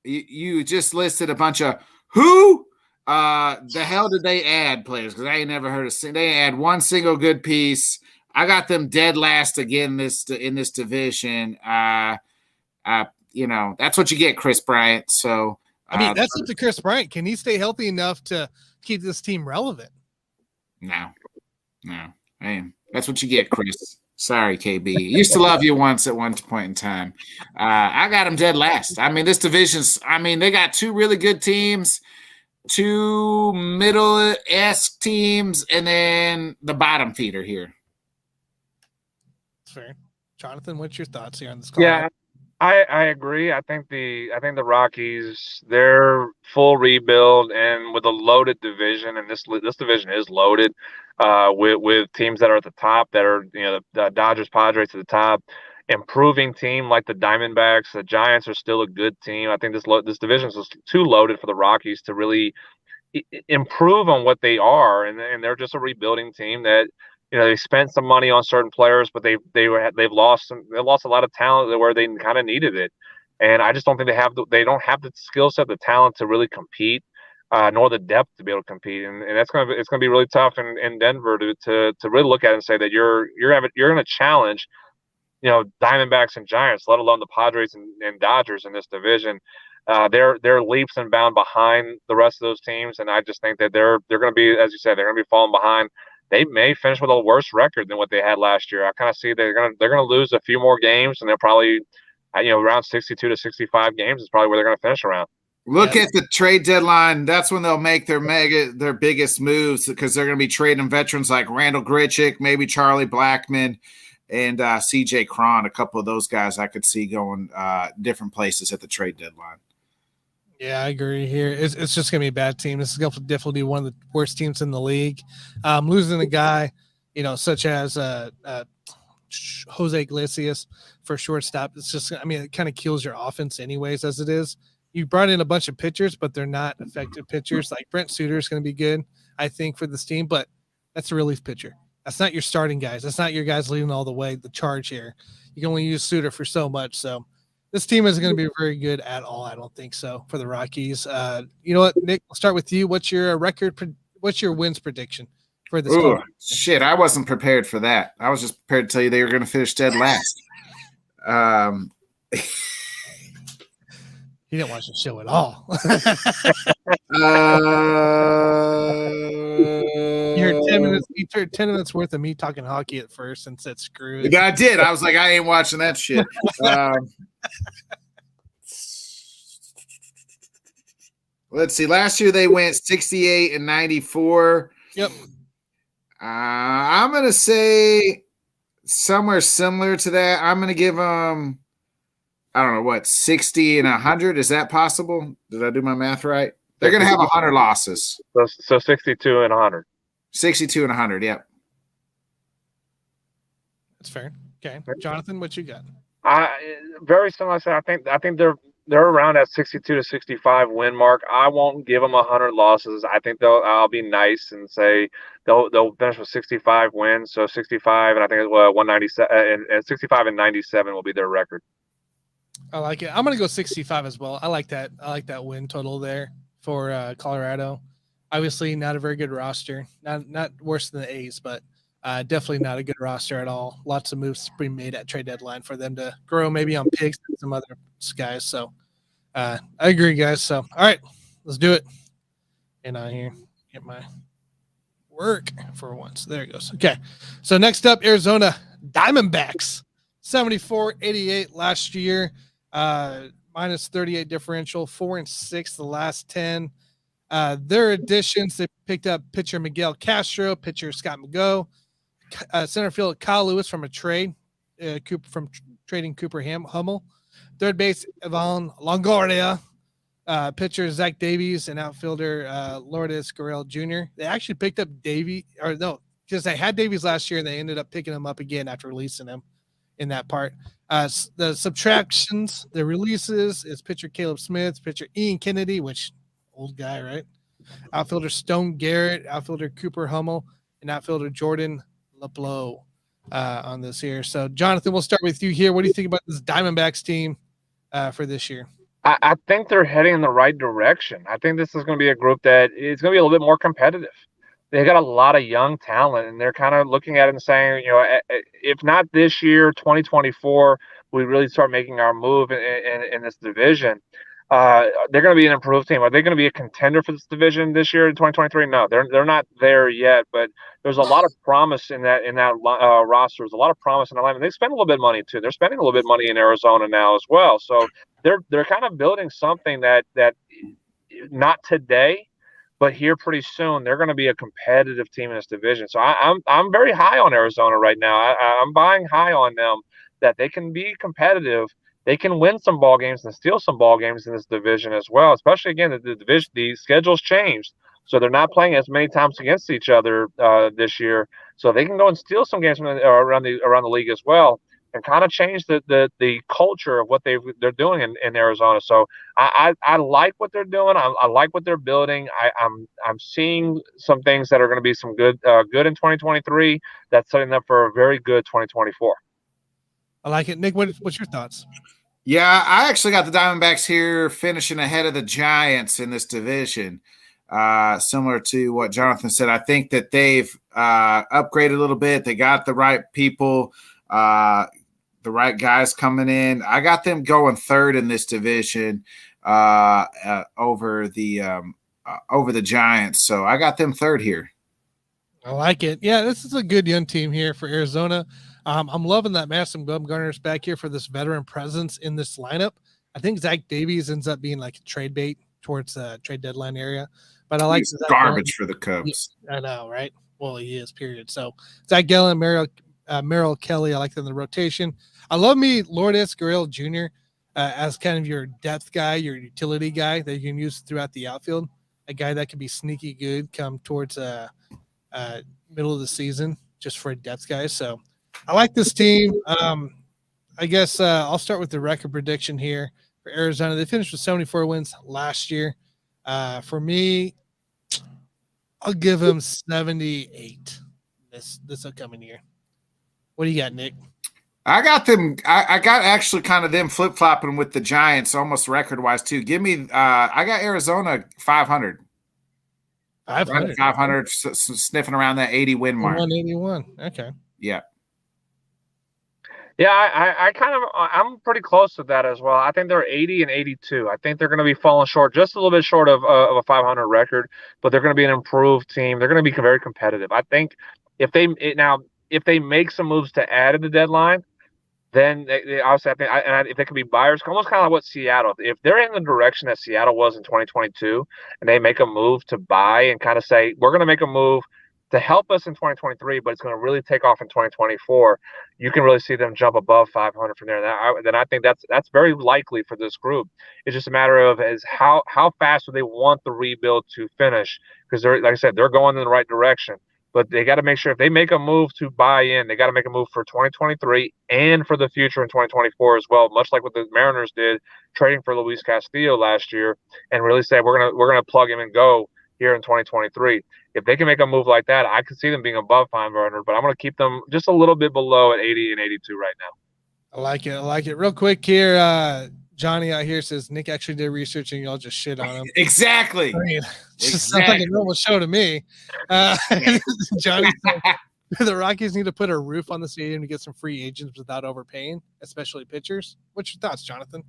You just listed a bunch of who? The hell did they add players? Because I ain't never heard of. They add one single good piece. I got them dead last again in this division. That's what you get, Chris Bryant. So I mean, that's up to Chris Bryant. Can he stay healthy enough to keep this team relevant? No. Man, that's what you get, Chris. Sorry, KB. Used to love you once at one point in time. I got them dead last. I mean, this division's. I mean, they got two really good teams, two middle-esque teams, and then the bottom feeder here. Fair. Jonathan, what's your thoughts here on this call? Yeah, I agree. I think the Rockies, they're full rebuild and with a loaded division, and this division is loaded with teams that are at the top, that are the Dodgers, Padres at the top, improving team like the Diamondbacks. The Giants are still a good team. I think this division is too loaded for the Rockies to really improve on what they are, and they're just a rebuilding team that. They spent some money on certain players, but they've lost a lot of talent where they kind of needed it, and I just don't think they don't have the skill set, the talent to really compete, nor the depth to be able to compete, and it's gonna be really tough in Denver to really look at it and say that you're gonna challenge, Diamondbacks and Giants, let alone the Padres and Dodgers in this division. They're leaps and bounds behind the rest of those teams, and I just think that they're going to be, as you said, they're going to be falling behind. They may finish with a worse record than what they had last year. I kind of see they're going to lose a few more games, and they're probably, around 62 to 65 games is probably where they're going to finish around. Look at the trade deadline. That's when they'll make their biggest moves, because they're going to be trading veterans like Randall Grichuk, maybe Charlie Blackmon, and CJ Cron. A couple of those guys I could see going different places at the trade deadline. Yeah, I agree here. It's just going to be a bad team. This is going to definitely be one of the worst teams in the league. Losing a guy, such as Jose Iglesias for shortstop, it's just, it kind of kills your offense anyways, as it is. You brought in a bunch of pitchers, but they're not effective pitchers. Like Brent Suter is going to be good, I think, for this team, but that's a relief pitcher. That's not your starting guys. That's not your guys leading all the way, the charge here. You can only use Suter for so much, so this team isn't going to be very good at all. I don't think so for the Rockies. You know what, Nick? I'll start with you. What's your record? What's your wins prediction for this team? Shit, I wasn't prepared for that. I was just prepared to tell you they were going to finish dead last. He didn't watch the show at all. You heard 10 minutes. You heard 10 minutes worth of me talking hockey at first and said screw it. I did. I was like, I ain't watching that shit. Let's see. Last year they went 68 and 94. Yep. I'm gonna say somewhere similar to that. I'm gonna give them, I don't know what, 60 and 100. Is that possible? Did I do my math right? They're gonna have 100 losses. So 62 and 100. 62 and 100. Yep. That's fair. Okay, Jonathan, what you got? Very similar. I think they're around that 62 to 65 win mark. I won't give them 100 losses. I think I'll be nice and say they'll finish with 65 wins. So 65, and I think 197 and 65 and 97 will be their record. I like it. I'm gonna go 65 as well. I like that. I like that win total there for Colorado. Obviously, not a very good roster. Not worse than the A's, but definitely not a good roster at all. Lots of moves to be made at trade deadline for them to grow, maybe on picks and some other guys. So I agree, guys. So all right, let's do it. And I here get my work for once. There it goes. Okay. So next up, Arizona Diamondbacks, 74-88 last year, minus 38 differential, 4-6 the last 10. Their additions, they picked up pitcher Miguel Castro, pitcher Scott McGough, center field Kyle Lewis from a trade, from trading Cooper Hummel, third base Ivan Longoria, pitcher Zach Davies, and outfielder Lourdes Gurriel Jr. They actually picked up because they had Davies last year and they ended up picking him up again after releasing him in that part. The subtractions, the releases is pitcher Caleb Smith, pitcher Ian Kennedy, which old guy, right? Outfielder Stone Garrett, outfielder Cooper Hummel, and outfielder Jordan LeBlanc on this here. So, Jonathan, we'll start with you here. What do you think about this Diamondbacks team for this year? I think they're heading in the right direction. I think this is going to be a group that is going to be a little bit more competitive. They got a lot of young talent, and they're kind of looking at it and saying, if not this year, 2024, we really start making our move in this division. They're going to be an improved team. Are they going to be a contender for this division this year in 2023? No, they're not there yet. But there's a lot of promise in that roster. There's a lot of promise in the line, and they spend a little bit of money too. They're spending a little bit of money in Arizona now as well. So they're kind of building something that not today, but here pretty soon they're going to be a competitive team in this division. So I'm very high on Arizona right now. I'm buying high on them that they can be competitive. They can win some ball games and steal some ball games in this division as well. Especially again, the division, the schedule's changed, so they're not playing as many times against each other this year. So they can go and steal some games from around the league as well, and kind of change the culture of what they're doing in Arizona. So I like what they're doing. I like what they're building. I'm seeing some things that are going to be some good in 2023. That's setting up for a very good 2024. I like it. Nick, what's your thoughts? Yeah, I actually got the Diamondbacks here finishing ahead of the Giants in this division. Similar to what Jonathan said, I think that they've upgraded a little bit. They got the right people, the right guys coming in. I got them going third in this division over the Giants. So I got them third here. I like it. Yeah, this is a good young team here for Arizona. I'm loving that Madison Bumgarner's back here for this veteran presence in this lineup. I think Zach Davies ends up being like a trade bait towards the trade deadline area. But I like He's garbage for the Cubs. I know, right? Well, he is, period. So Zach Gallen, Merrill Kelly, I like them in the rotation. I love me Lourdes Gurriel Jr. As kind of your depth guy, your utility guy that you can use throughout the outfield. A guy that can be sneaky good come towards middle of the season just for a depth guy. So I like this team. I guess I'll start with the record prediction here for Arizona. They finished with 74 wins last year. For me, I'll give them 78 this upcoming year. What do you got, Nick? I got them. I got actually kind of them flip flopping with the Giants, almost record wise too. Give me. I got Arizona 500. 500, sniffing around that 80 win mark. 181. Okay. Yeah. Yeah, I'm pretty close to that as well. I think they're 80 and 82. I think they're going to be falling short, just a little bit short of a 500 record, but they're going to be an improved team. They're going to be very competitive. I think if they make some moves to add at the deadline, then they obviously if they could be buyers, almost kind of like what Seattle. If they're in the direction that Seattle was in 2022, and they make a move to buy and kind of say we're going to make a move to help us in 2023, but it's going to really take off in 2024, you can really see them jump above 500 from there. Then I think that's very likely for this group. It's just a matter of how fast do they want the rebuild to finish, because they're, like I said, they're going in the right direction. But they got to make sure if they make a move to buy in, they got to make a move for 2023 and for the future in 2024 as well, much like what the Mariners did trading for Luis Castillo last year, and really say we're gonna plug him and go here in 2023. If they can make a move like that, I could see them being above 500, but I'm going to keep them just a little bit below at 80 and 82 right now. I like it. Real quick here, Johnny out here says Nick actually did research and y'all just shit on him. Exactly. I mean, just sounds like a normal show to me. Johnny said the Rockies need to put a roof on the stadium to get some free agents without overpaying, especially pitchers. What's your thoughts, Jonathan?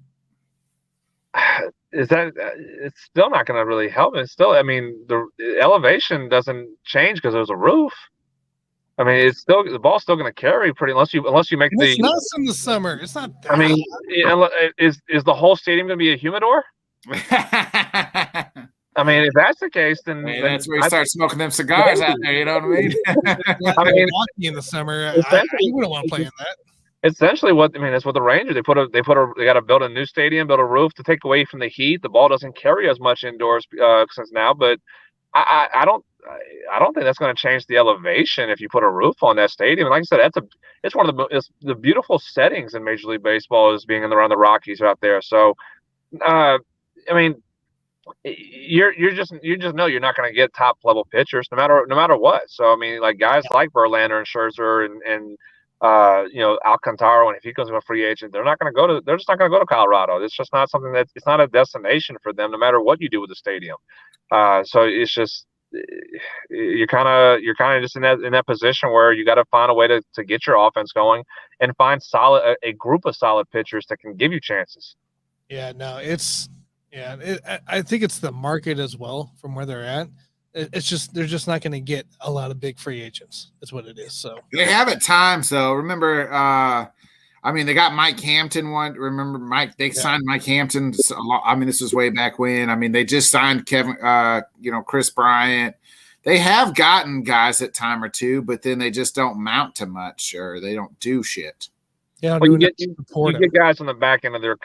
It's still not going to really help. It's still, I mean, the elevation doesn't change because there's a roof. I mean, it's still, the ball's still going to carry pretty unless you make it's nice in the summer. It's not that. I mean, is the whole stadium going to be a humidor? I mean, if that's the case, then that's where you start smoking them cigars out there. You know what I mean? I mean, walking in the summer, you wouldn't want to play in that. Essentially, that's what the Rangers they got to build a new stadium, build a roof to take away from the heat. The ball doesn't carry as much indoors since now, but I don't think that's going to change the elevation if you put a roof on that stadium. And like I said, it's one of the beautiful settings in Major League Baseball is being around the Rockies out there. So, I mean, you just know you're not going to get top level pitchers no matter what. So I mean, like guys like Verlander and Scherzer and Alcantara, and if he goes to a free agent, they're just not going to go to Colorado. It's just not something it's not a destination for them, no matter what you do with the stadium. So it's just you're kind of just in that position where you got to find a way to get your offense going and find a group of solid pitchers that can give you chances. Yeah, no, I think it's the market as well from where they're at. It's just they're just not going to get a lot of big free agents. That's what it is. So they have at times though. Remember, they got Mike Hampton one. Remember Mike? They signed Mike Hampton. This was way back when. They just signed Kevin. Chris Bryant. They have gotten guys at time or two, but then they just don't mount to much, or they don't do shit. Yeah, you get guys on the back end of their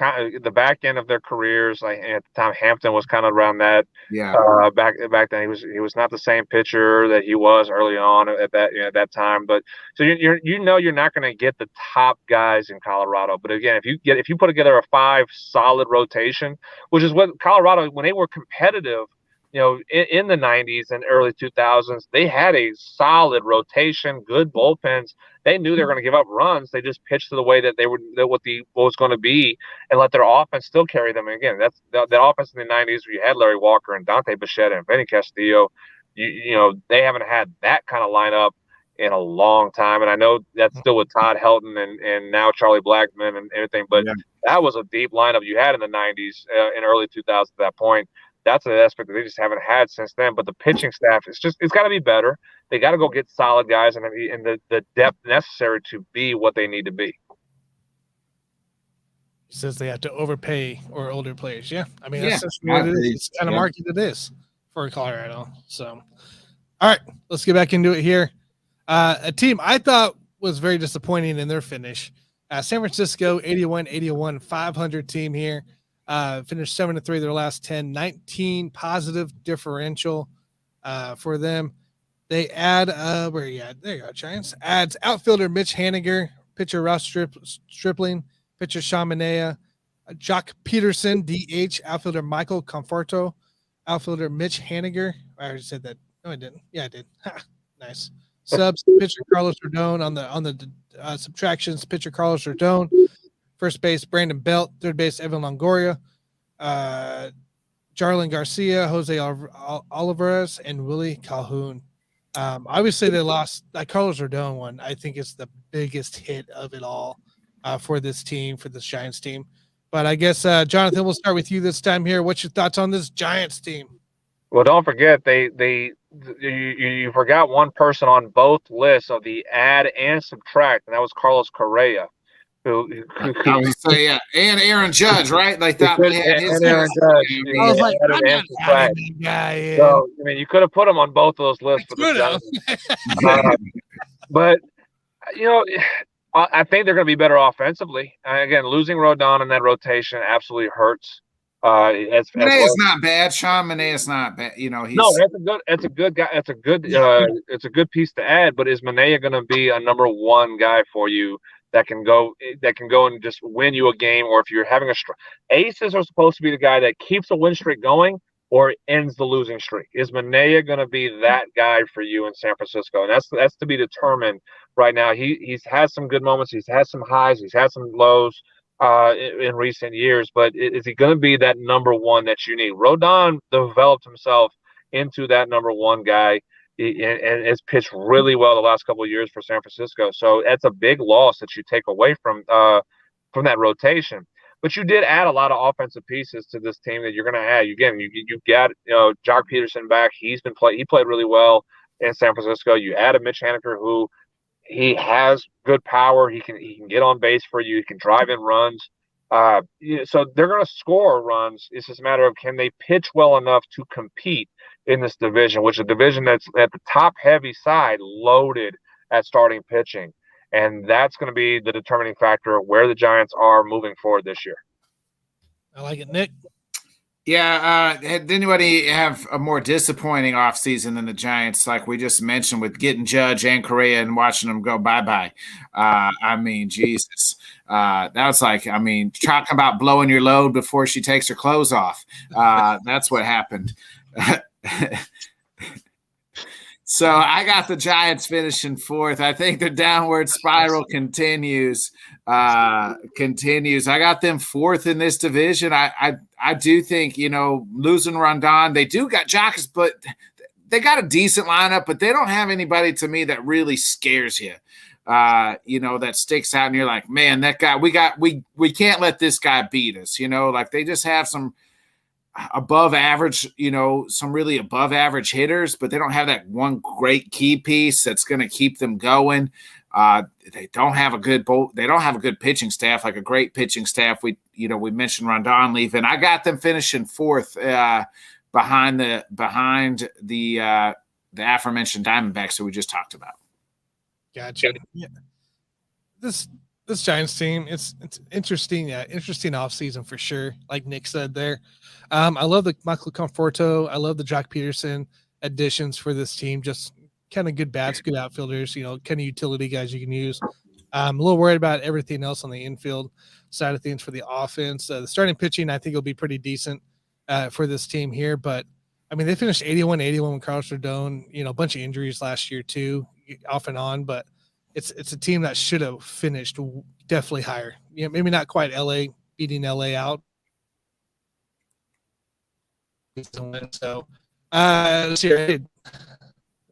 careers. Like at the time, Hampton was kind of around that. Yeah. Back then, he was not the same pitcher that he was early on at that time. But so you're not going to get the top guys in Colorado. But again, if you put together a 5 solid rotation, which is what Colorado, when they were competitive, in the 90s and early 2000s, they had a solid rotation, good bullpens. They knew they were going to give up runs. They just pitched to the way that what was going to be, and let their offense still carry them. And again, that's that offense in the 90s where you had Larry Walker and Dante Bichette and Benny Castillo. They haven't had that kind of lineup in a long time. And I know that's still with Todd Helton and now Charlie Blackmon and everything. But that was a deep lineup you had in the 90s and early 2000s at that point. That's an aspect that they just haven't had since then. But the pitching staff, it's got to be better. They got to go get solid guys and the depth necessary to be what they need to be. He says they have to overpay or older players. Yeah, that's just what it is. It's kind of market it is for Colorado. So, all right, let's get back into it here. A team I thought was very disappointing in their finish. San Francisco, 81-81, 500 team here. Finished 7-3 their last 10, 19 positive differential for them. They add where are you at? There you go, Giants. Adds outfielder Mitch Haniger, pitcher Ross Stripling, pitcher Sean Manaea, Jock Peterson, DH, outfielder Michael Conforto, outfielder Mitch Haniger. I already said that. No, I didn't. Yeah, I did. Nice. Subs, pitcher Carlos Rodon on the subtractions, pitcher Carlos Rodon. First base, Brandon Belt. Third base, Evan Longoria. Jarlin Garcia, Jose Olivares, and Willie Calhoun. Obviously, they lost. That Carlos Rodon one, I think, is the biggest hit of it all for this team, for this Giants team. But I guess, Jonathan, we'll start with you this time here. What's your thoughts on this Giants team? Well, don't forget, you forgot one person on both lists of the add and subtract, and that was Carlos Correa. And Aaron Judge, right? Like that. And Aaron Judge. I was like, I'm not adding that guy in. So, you could have put him on both of those lists. But, I think they're going to be better offensively. Again, losing Rodon in that rotation absolutely hurts. Manea's not bad. Sean Manaea's not bad. That's a good guy. It's a good piece to add. But is Manaea going to be a number one guy for you that can go and just win you a game? Or if you're having aces are supposed to be the guy that keeps a win streak going or ends the losing streak. Is Manaea going to be that guy for you in San Francisco? And that's to be determined right now. He's had some good moments. He's had some highs. He's had some lows in recent years. But is he going to be that number one that you need? Rodon developed himself into that number one guy. And has pitched really well the last couple of years for San Francisco. So that's a big loss that you take away from that rotation. But you did add a lot of offensive pieces to this team that you're going to add. Again, you got Jock Peterson back. He played really well in San Francisco. You added Mitch Haniger, who he has good power. He can get on base for you. He can drive in runs. So they're going to score runs. It's just a matter of can they pitch well enough to compete in this division, which is a division that's at the top heavy side, loaded at starting pitching. And that's going to be the determining factor of where the Giants are moving forward this year. I like it, Nick. Yeah. Did anybody have a more disappointing offseason than the Giants, like we just mentioned, with getting Judge and Correa and watching them go bye-bye? Jesus. That was like, talking about blowing your load before she takes her clothes off. That's what happened. So I got the Giants finishing fourth. I think the downward spiral continues. I got them fourth in this division. I do think, losing Rondon, they do got Jocks, but they got a decent lineup, but they don't have anybody to me that really scares you. That sticks out and you're like, man, that guy, we can't let this guy beat us. Like they just have some above average, some really above average hitters, but they don't have that one great key piece that's going to keep them going. They don't have a good pitching staff, like a great pitching staff. We mentioned Rondon leaving. I got them finishing fourth behind the aforementioned Diamondbacks that we just talked about. Gotcha. Yeah. This Giants team, it's interesting. Interesting offseason for sure. Like Nick said there. I love the Michael Conforto. I love the Jock Peterson additions for this team. Just kind of good bats, good outfielders, kind of utility guys you can use. I'm a little worried about everything else on the infield side of things for the offense. The starting pitching, I think, will be pretty decent for this team here. But, I mean, they finished 81-81 with Carlos Rodon, a bunch of injuries last year too, off and on. But it's a team that should have finished definitely higher. Maybe not quite beating LA out. So, let's see. I did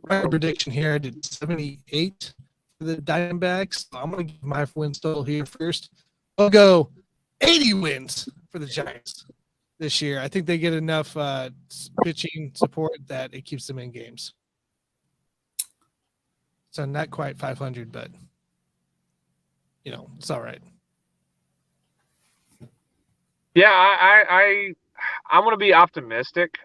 my prediction here. I did 78 for the Diamondbacks. I'm going to give my wins total here first. I'll go 80 wins for the Giants this year. I think they get enough pitching support that it keeps them in games. So not quite 500, but it's all right. Yeah, I'm going to be optimistic.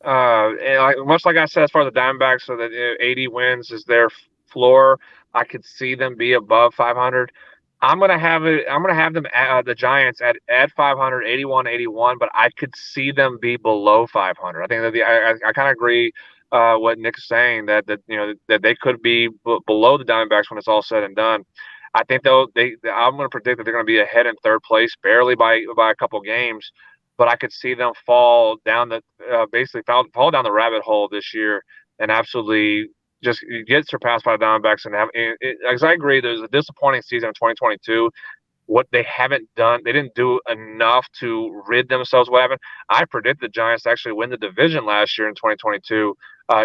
And much like I said, as far as the Diamondbacks, so that 80 wins is their floor. I could see them be above 500. I'm going to have them the Giants at 500, 81, but I could see them be below 500. I think that I kind of agree what Nick's saying that they could be below the Diamondbacks when it's all said and done. I think I'm going to predict that they're going to be ahead in third place, barely by a couple games. But I could see them fall down fall down the rabbit hole this year and absolutely just get surpassed by the Diamondbacks and because I agree, there's a disappointing season in 2022. What they haven't done, they didn't do enough to rid themselves of what happened. I predict the Giants to actually win the division last year in 2022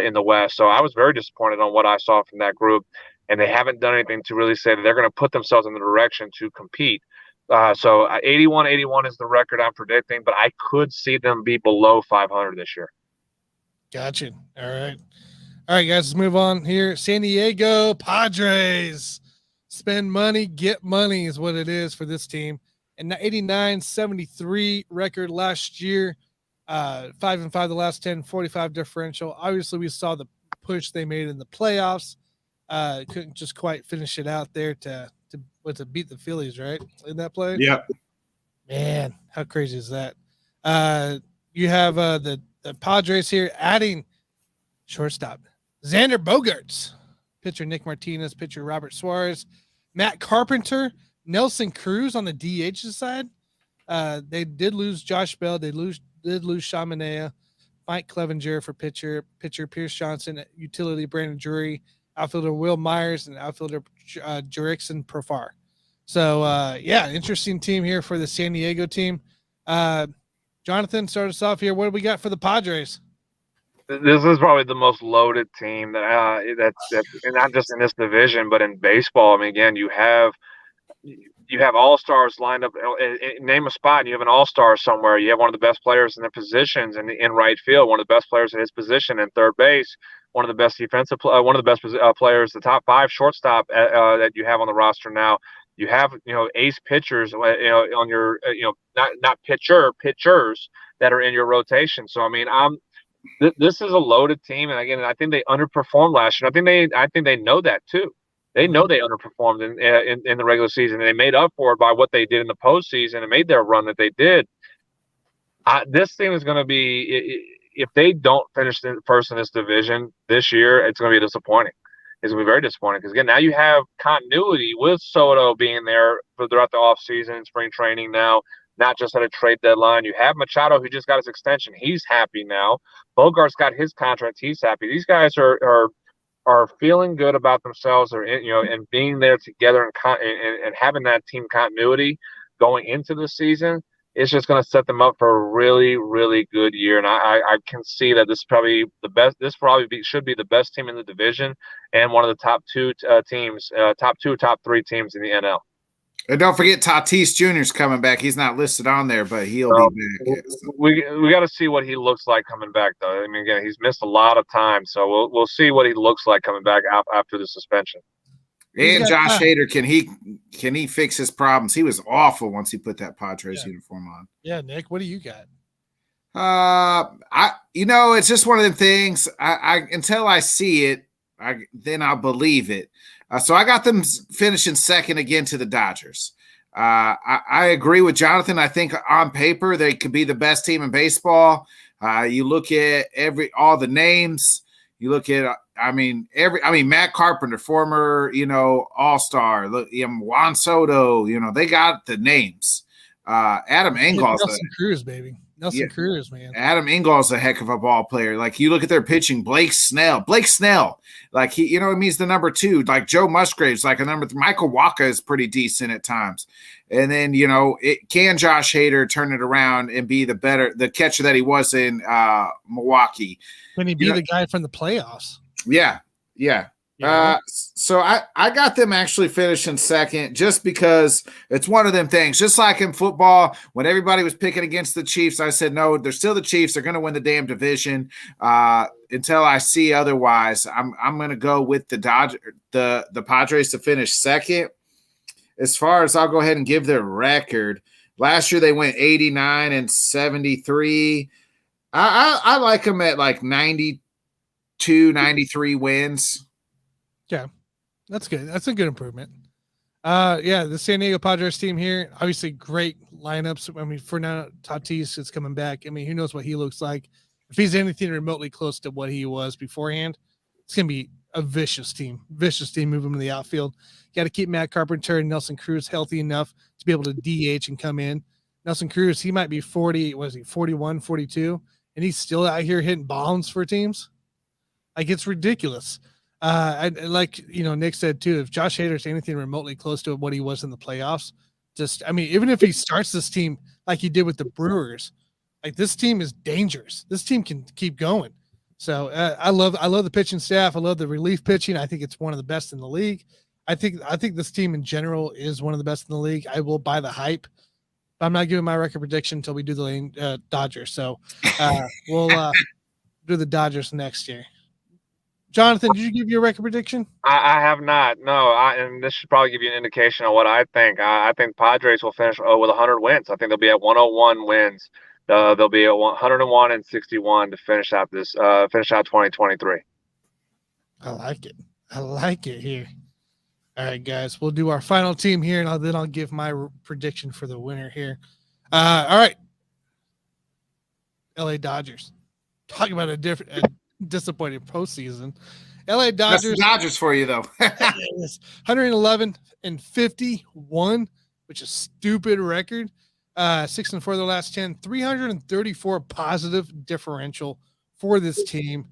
in the West. So I was very disappointed on what I saw from that group, and they haven't done anything to really say that they're going to put themselves in the direction to compete. So 81 is the record I'm predicting, but I could see them be below 500 this year. Gotcha. All right, guys, let's move on here. San Diego Padres. Spend money, get money is what it is for this team. And the 89-73 record last year, 5-5 the last 10, 45 differential. Obviously, we saw the push they made in the playoffs. Couldn't just quite finish it out there to beat the Phillies, right? In that play? Yep. Man, how crazy is that? You have the Padres here adding shortstop Xander Bogaerts, pitcher Nick Martinez, pitcher Robert Suarez, Matt Carpenter, Nelson Cruz on the DH side. They did lose Josh Bell. They did lose Sean Manaea, Mike Clevenger for pitcher Pierce Johnson, utility Brandon Drury, outfielder Will Myers, and outfielder Jurickson Profar. So, interesting team here for the San Diego team. Jonathan, start us off here. What do we got for the Padres? This is probably the most loaded team that's not just in this division, but in baseball. I mean, again, you have all-stars lined up. Name a spot, and you have an all-star somewhere. You have one of the best players in their positions in right field, one of the best players in his position in third base, one of the best players, the top 5 shortstop that you have on the roster now. You have ace pitchers on your not pitchers that are in your rotation. So I mean, this is a loaded team, and again, I think they underperformed last year. I think they know that too. They know they underperformed in the regular season, and they made up for it by what they did in the postseason and made their run that they did. This team is going to be, if they don't finish first in this division this year, it's going to be disappointing. It's going to be very disappointing because, again, now you have continuity with Soto being there throughout the offseason and spring training now, not just at a trade deadline. You have Machado, who just got his extension. He's happy now. Bogart's got his contract. He's happy. These guys are are feeling good about themselves, or and being there together and having that team continuity going into the season, it's just going to set them up for a really, really good year. And I can see that this is probably the best. This should be the best team in the division and one of the top two teams, top three teams in the NL. And don't forget Tatis Jr. is coming back. He's not listed on there, but he'll be back. So. We got to see what he looks like coming back, though. I mean, again, he's missed a lot of time, so we'll see what he looks like coming back after the suspension. And Josh Hader, can he fix his problems? He was awful once he put that Padres uniform on. Yeah, Nick, what do you got? It's just one of them things. I until I see it, then I'll believe it. So I got them finishing second again to the Dodgers. I agree with Jonathan. I think on paper they could be the best team in baseball. You look at all the names. You look at Matt Carpenter, former All-Star. Look, Juan Soto. They got the names. Adam Engvall's Nelson Cruz, baby. Nelson Cruz, man. Adam Engvall's a heck of a ball player. Like, you look at their pitching, Blake Snell, like he means the number 2. Like Joe Musgrave's like a number 3. Michael Wacha is pretty decent at times. And then, can Josh Hader turn it around and be the catcher that he was in Milwaukee? Can he be the guy from the playoffs? Yeah. So I got them actually finishing second just because it's one of them things. Just like in football, when everybody was picking against the Chiefs, I said, no, they're still the Chiefs. They're going to win the damn division. Until I see otherwise, I'm going to go with the Padres to finish second. As far as I'll go ahead and give their record, last year they went 89-73. I like them at like 92, 93 wins. Yeah, that's good. That's a good improvement. The San Diego Padres team here, obviously great lineups. I mean, for now, Tatis is coming back. I mean, who knows what he looks like. If he's anything remotely close to what he was beforehand, it's going to be a vicious team. Move him to the outfield. You got to keep Matt Carpenter and Nelson Cruz healthy enough to be able to DH and come in. Nelson Cruz, he might be 41, 42, and he's still out here hitting bombs for teams. Like, it's ridiculous. Nick said too, if Josh Hader's anything remotely close to what he was in the playoffs, even if he starts this team like he did with the Brewers, like, this team is dangerous. This team can keep going. So I love the pitching staff. I love the relief pitching. I think it's one of the best in the league. I think this team in general is one of the best in the league. I will buy the hype. I'm not giving my record prediction until we do the Dodgers. So we'll do the Dodgers next year. Jonathan, did you give your record prediction? I have not. No, and this should probably give you an indication of what I think. I think Padres will finish with 100 wins. I think they'll be at 101 wins. They'll be at 101-61 to finish out 2023. I like it here. All right, guys, we'll do our final team here, and then I'll give my prediction for the winner here. All right, LA Dodgers. Talking about a disappointing postseason. LA Dodgers. That's the Dodgers for you, though. 111-51, which is a stupid record. 6-4 their last 10. 334 positive differential for this team.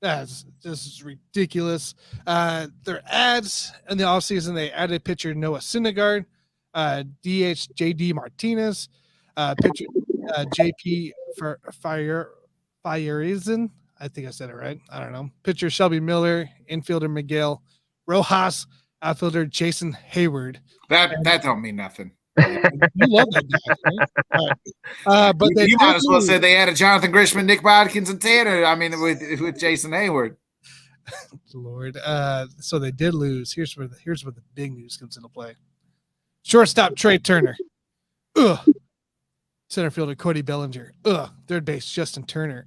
This is ridiculous. Their ads in the offseason, they added pitcher Noah Syndergaard, DH JD Martinez, pitcher JP Fireizan. I think I said it right. I don't know. Pitcher Shelby Miller, infielder Miguel Rojas, outfielder Jason Hayward. That don't mean nothing. You love that guy, right? But you might as well say they added Jonathan Grishman, Nick Bodkins, and Tanner. I mean, with Jason Hayward. Lord. So they did lose. Here's where the big news comes into play. Shortstop Trey Turner. Center fielder Cody Bellinger. Third base Justin Turner.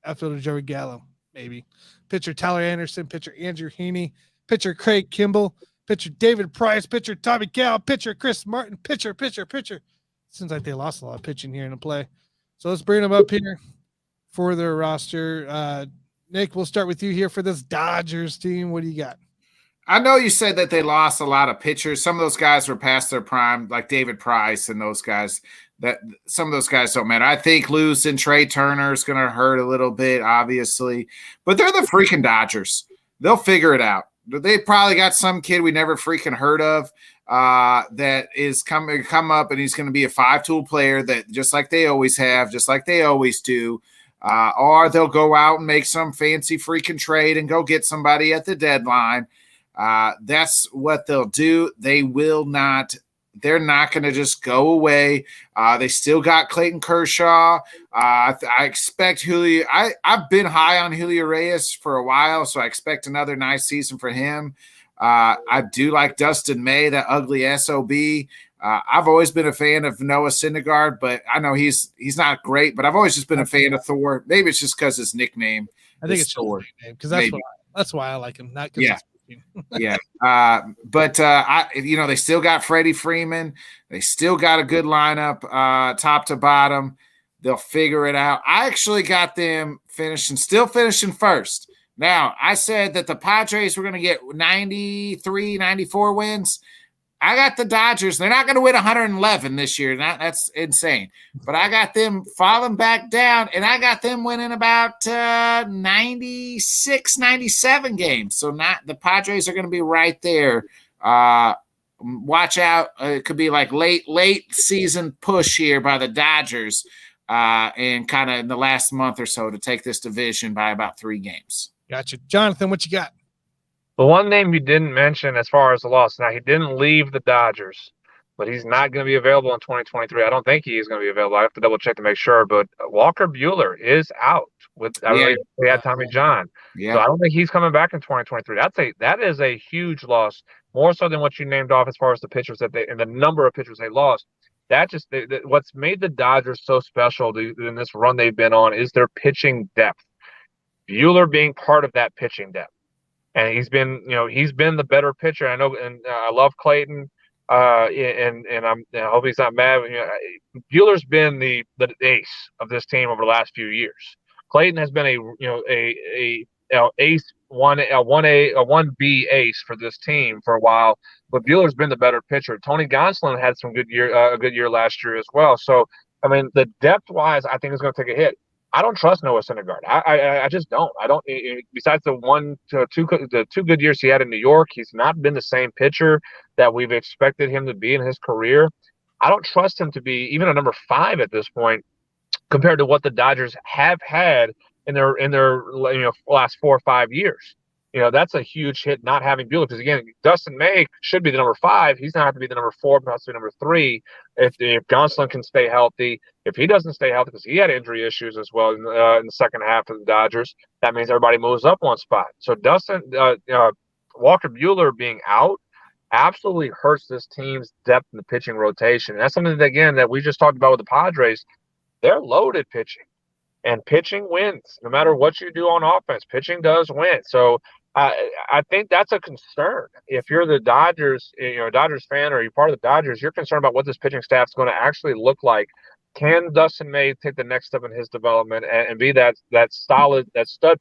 Outfielder Joey Gallo, maybe. Pitcher Tyler Anderson, pitcher Andrew Heaney, pitcher Craig Kimball, pitcher David Price, pitcher Tommy Cal, pitcher Chris Martin, pitcher. Seems like they lost a lot of pitching here in the play. So let's bring them up here for their roster. Nick, we'll start with you here for this Dodgers team. What do you got? I know you said that they lost a lot of pitchers. Some of those guys were past their prime, like David Price and those guys. That some of those guys don't matter. I think losing Trey Turner is going to hurt a little bit, obviously. But they're the freaking Dodgers. they'll figure it out. They probably got some kid we never freaking heard of that is come up, and he's going to be a 5-tool player that just like they always have, just like they always do. Or they'll go out and make some fancy freaking trade and go get somebody at the deadline. That's what they'll do. They're not going to just go away. They still got Clayton Kershaw. I expect Julio. I've been high on Julio Reyes for a while, so I expect another nice season for him. I do like Dustin May, that ugly SOB. I've always been a fan of Noah Syndergaard, but I know he's not great. But I've always just been a fan of Thor. Maybe it's just because his nickname. I think it's Thor. Because that's why I like him. Not because yeah. But they still got Freddie Freeman. They still got a good lineup, top to bottom. They'll figure it out. I actually got them still finishing first. Now, I said that the Padres were going to get 93, 94 wins. I got the Dodgers. They're not going to win 111 this year. That's insane. But I got them falling back down, and I got them winning about 96, 97 games. So the Padres are going to be right there. Watch out. It could be like late season push here by the Dodgers and kind of in the last month or so to take this division by about 3 games. Gotcha. Jonathan, what you got? The one name you didn't mention as far as the loss, now he didn't leave the Dodgers, but he's not going to be available in 2023. I don't think he is going to be available. I have to double check to make sure, but Walker Buehler is out we had Tommy John. Yeah. So I don't think he's coming back in 2023. That is a huge loss, more so than what you named off as far as the pitchers and the number of pitchers they lost. What's made the Dodgers so special in this run they've been on is their pitching depth. Buehler being part of that pitching depth. And he's been the better pitcher. I know, and I love Clayton, and I hope he's not mad. Buehler's been the ace of this team over the last few years. Clayton has been a ace, a 1B ace for this team for a while, but Buehler's been the better pitcher. Tony Gonsolin had a good year last year as well. So I mean, the depth wise, I think is going to take a hit. I don't trust Noah Syndergaard. I just don't. I don't. Besides the 2 good years he had in New York, he's not been the same pitcher that we've expected him to be in his career. I don't trust him to be even a number 5 at this point, compared to what the Dodgers have had in their last 4 or 5 years. That's a huge hit not having Buehler, because again, Dustin May should be the number 5. He's going to have to be the number 4, but not the number 3 if Gonsolin can stay healthy. If he doesn't stay healthy, because he had injury issues as well in the second half of the Dodgers, that means everybody moves up one spot. So Walker Buehler being out absolutely hurts this team's depth in the pitching rotation. And that's something that we just talked about with the Padres. They're loaded pitching. And pitching wins. No matter what you do on offense, pitching does win. So I think that's a concern. If you're the Dodgers, a Dodgers fan, or you're part of the Dodgers, you're concerned about what this pitching staff is going to actually look like. Can Dustin May take the next step in his development and be that stud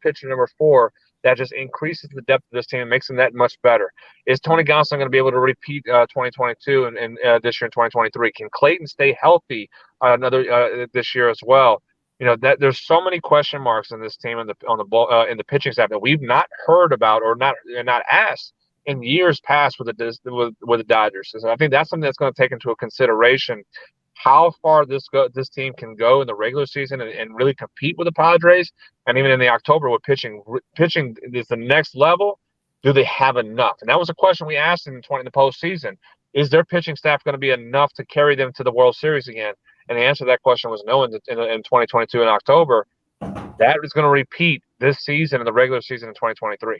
pitcher number 4 that just increases the depth of this team and makes them that much better? Is Tony Gonsolin going to be able to repeat 2022 and this year in 2023? Can Clayton stay healthy this year as well? That there's so many question marks in this team in the pitching staff that we've not heard about or not asked in years past with the Dodgers. So I think that's something that's going to take into consideration how far this team can go in the regular season and really compete with the Padres, and even in the October with pitching is the next level. Do they have enough? And that was a question we asked in the postseason. Is their pitching staff going to be enough to carry them to the World Series again? And the answer to that question was no in 2022 in October. That is going to repeat this season in the regular season in 2023.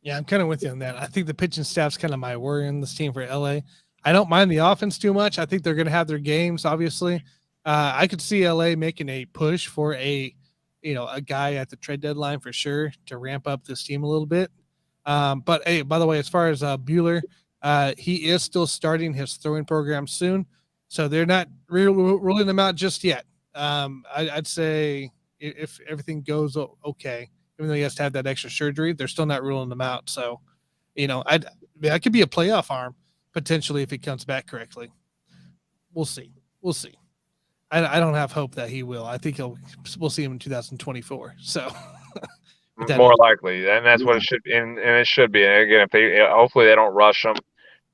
Yeah, I'm kind of with you on that. I think the pitching staff's kind of my worry in this team for LA. I don't mind the offense too much. I think they're going to have their games, obviously. I could see LA making a push for a guy at the trade deadline for sure to ramp up this team a little bit. But hey, by the way, as far as Buehler, he is still starting his throwing program soon. So they're not ruling them out just yet. I'd say if everything goes okay, even though he has to have that extra surgery, they're still not ruling them out. So, that could be a playoff arm potentially if he comes back correctly. We'll see. I don't have hope that he will. I think we'll see him in 2024. So more likely, and that's what it should be, and it should be. And again, if they hopefully they don't rush them.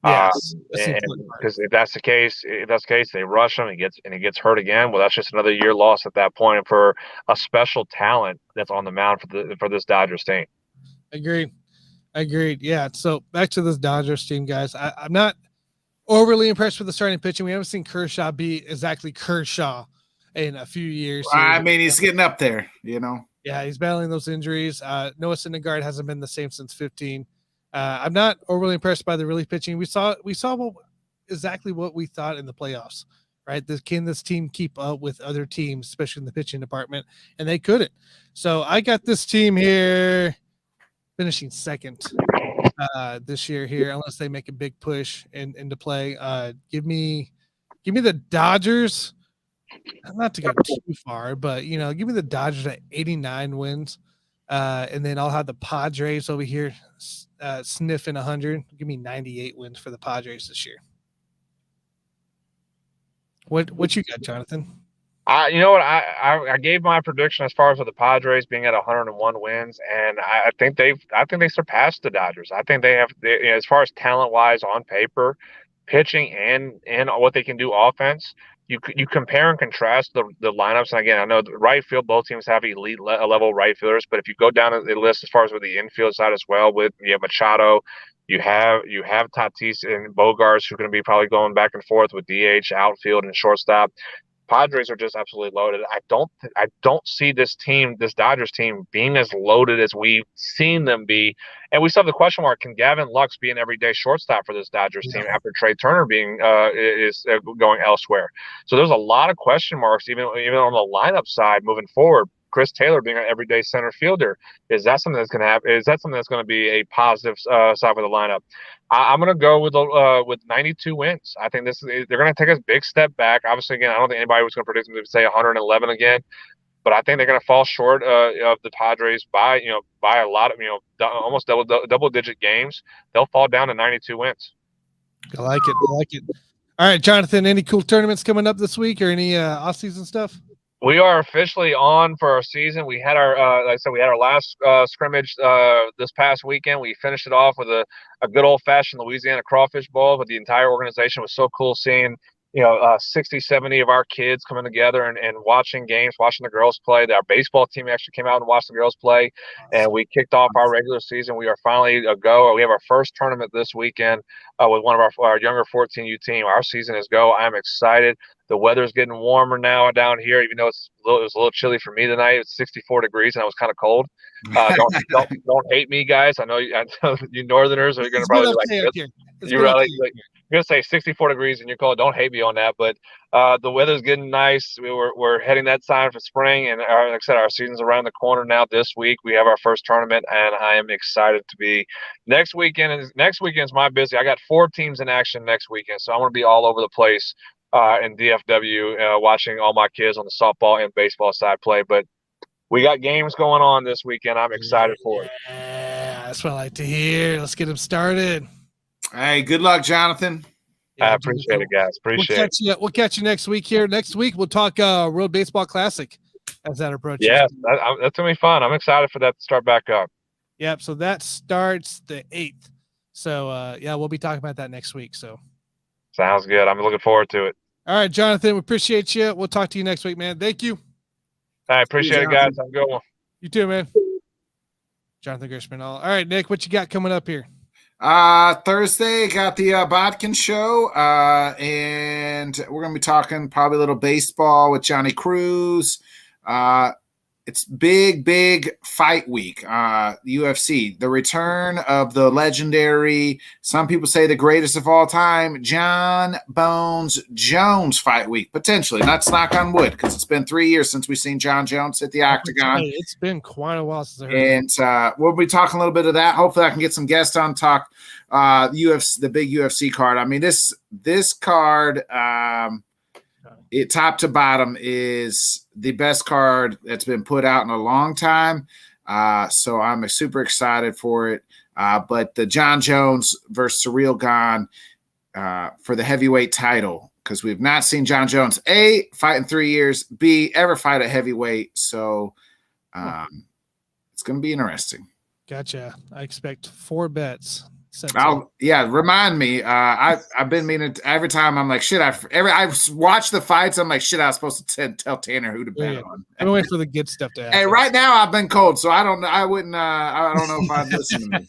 Yes, because if that's the case, they rush him. He gets hurt again. Well, that's just another year lost at that point for a special talent that's on the mound for this Dodgers team. Agreed. Yeah. So back to this Dodgers team, guys. I'm not overly impressed with the starting pitching. We haven't seen Kershaw be exactly Kershaw in a few years. I mean, he's getting up there, you know. Yeah, he's battling those injuries. Noah Syndergaard hasn't been the same since 15. I'm not overly impressed by the relief pitching. We saw exactly what we thought in the playoffs, right? Can this team keep up with other teams, especially in the pitching department? And they couldn't. So I got this team here finishing second this year here, unless they make a big push into play. Give me the Dodgers. Not to go too far, but give me the Dodgers at 89 wins. And then I'll have the Padres over here sniffing 100. Give me 98 wins for the Padres this year. What you got, Jonathan? You know what? I gave my prediction as far as with the Padres being at 101 wins, and I think they surpassed the Dodgers. I think they as far as talent wise on paper, pitching and what they can do offense. You compare and contrast the lineups, and again, I know the right field, both teams have elite level right fielders, but if you go down the list as far as with the infield side as well, you have Machado, you have Tatis and Bogarts, who are going to be probably going back and forth with DH, outfield, and shortstop. Padres are just absolutely loaded. I don't see this Dodgers team being as loaded as we've seen them be. And we still have the question mark: can Gavin Lux be an everyday shortstop for this Dodgers team after Trey Turner being is going elsewhere? So there's a lot of question marks even on the lineup side moving forward. Chris Taylor being an everyday center fielder, is that something that's going to happen? Is that something that's going to be a positive side for the lineup? I'm going to go with 92 wins. I think they're going to take a big step back. Obviously, again, I don't think anybody was going to predict them to say 111 again, but I think they're going to fall short of the Padres by a lot of almost double digit games. They'll fall down to 92 wins. I like it. All right, Jonathan. Any cool tournaments coming up this week or any off season stuff? We are officially on for our season. We had our, like I said, we had our last scrimmage this past weekend. We finished it off with a good old-fashioned Louisiana Crawfish Bowl. But the entire organization was so cool seeing, 60, 70 of our kids coming together and watching games, watching the girls play. Our baseball team actually came out and watched the girls play. And we kicked off our regular season. We are finally a go. We have our first tournament this weekend with one of our younger 14U team. Our season is go. I'm excited. The weather's getting warmer now down here, even though it was a little chilly for me tonight. It's 64 degrees and I was kind of cold. Don't hate me, guys. I know you Northerners are going to probably you're going to say 64 degrees and you're cold. Don't hate me on that, but the weather's getting nice. We're heading that side for spring, and like I said, our season's around the corner now. This week we have our first tournament, and I am excited to be next weekend. Next weekend's my busy. I got 4 teams in action next weekend, so I'm going to be all over the place in DFW, watching all my kids on the softball and baseball side play. But we got games going on this weekend. I'm excited for it. Yeah, that's what I like to hear. Let's get them started. Hey, good luck, Jonathan. Yeah, I appreciate it, guys. We'll catch you next week here. Next week, we'll talk World Baseball Classic as that approaches. Yeah, that's going to be fun. I'm excited for that to start back up. Yep, so that starts the 8th. So, we'll be talking about that next week. So, sounds good. I'm looking forward to it. All right, Jonathan, we appreciate you. We'll talk to you next week, man. Thank you. I appreciate it, guys. Have a good one. You too, man. Jonathan Grishman. All right, Nick, what you got coming up here? Thursday, got the Bodkins Show, and we're going to be talking probably a little baseball with Johnny Cruz. It's big fight week. UFC, the return of the legendary, some people say the greatest of all time, John Bones Jones fight week, potentially. Let's knock on wood, because it's been 3 years since we've seen John Jones hit the octagon. It's been quite a while since I heard And we'll be talking a little bit of that. Hopefully I can get some guests on, talk UFC, the big UFC card. I mean, this card, top to bottom is the best card that's been put out in a long time. So I'm super excited for it. But the John Jones versus Surreal Gone for the heavyweight title, because we've not seen John Jones, A, fight in 3 years, B, ever fight a heavyweight. So it's going to be interesting. Gotcha. I expect 4 bets. Remind me. I've been meaning to, every time I'm like, shit. I watch the fights. I'm like, shit. I was supposed to tell Tanner who to bet on. I'm waiting for the good stuff to happen. Hey, right now I've been cold, so I don't know. I wouldn't. I don't know if I'd listen to me.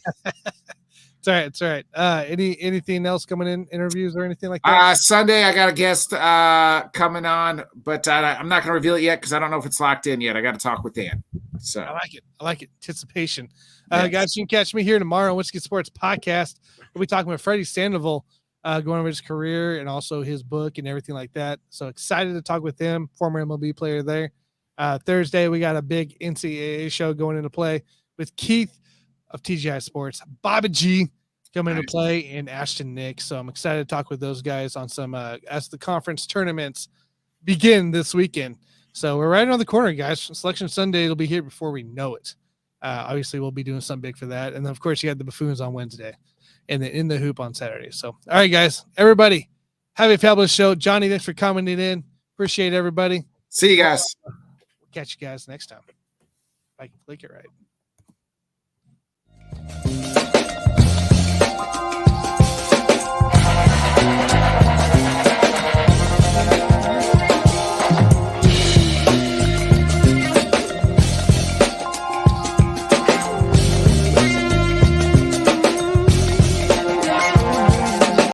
It's all right. Anything else coming in, interviews or anything like that? Sunday I got a guest coming on, but I'm not going to reveal it yet because I don't know if it's locked in yet. I got to talk with Dan. So I like it. Anticipation. Yes. Guys, you can catch me here tomorrow on Whiskey Sports Podcast. We'll be talking with Freddie Sandoval, going over his career and also his book and everything like that. So excited to talk with him, former MLB player there. Thursday, we got a big NCAA show going into play with Keith of TGI Sports, Bobby G coming into play, and Ashton Nick. So I'm excited to talk with those guys on some as the conference tournaments begin this weekend. So we're right on the corner, guys. Selection Sunday will be here before we know it. Obviously, we'll be doing something big for that. And then, of course, you had the Buffoons on Wednesday and then In the Hoop on Saturday. So, all right, guys, everybody, have a fabulous show. Johnny, thanks for commenting in. Appreciate everybody. See you guys. We'll catch you guys next time. If I can click it right.